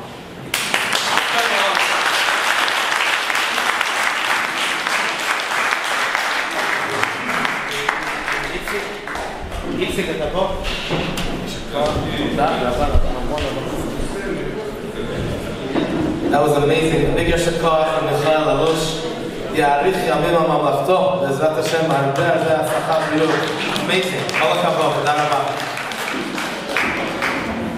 Speaker 1: That was amazing. Big Yashar from Allouche. Yahrzeit Mamlachto. Bezrat Hashem, הרבה הצלחה בריאות. Amazing. All הכבוד. תודה רבה.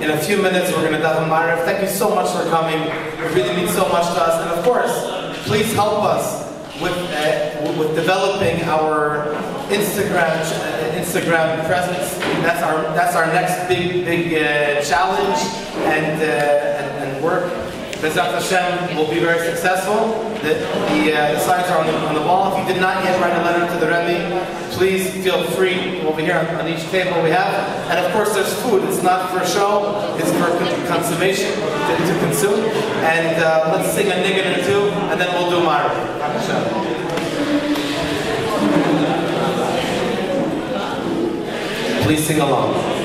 Speaker 1: In a few minutes, we're going to daven Ma'ariv. Thank you so much for coming. It really means so much to us. And of course, please help us with developing our Instagram presence. That's our next big challenge and work. B'ezrat Hashem will be very successful. The signs are on the wall. If you did not yet write a letter to the Rebbe, please feel free over here on each table we have. And of course, there's food. It's not for show. It's for consummation, to consume. And let's sing a niggun or two, and then we'll do Mara. Please sing along.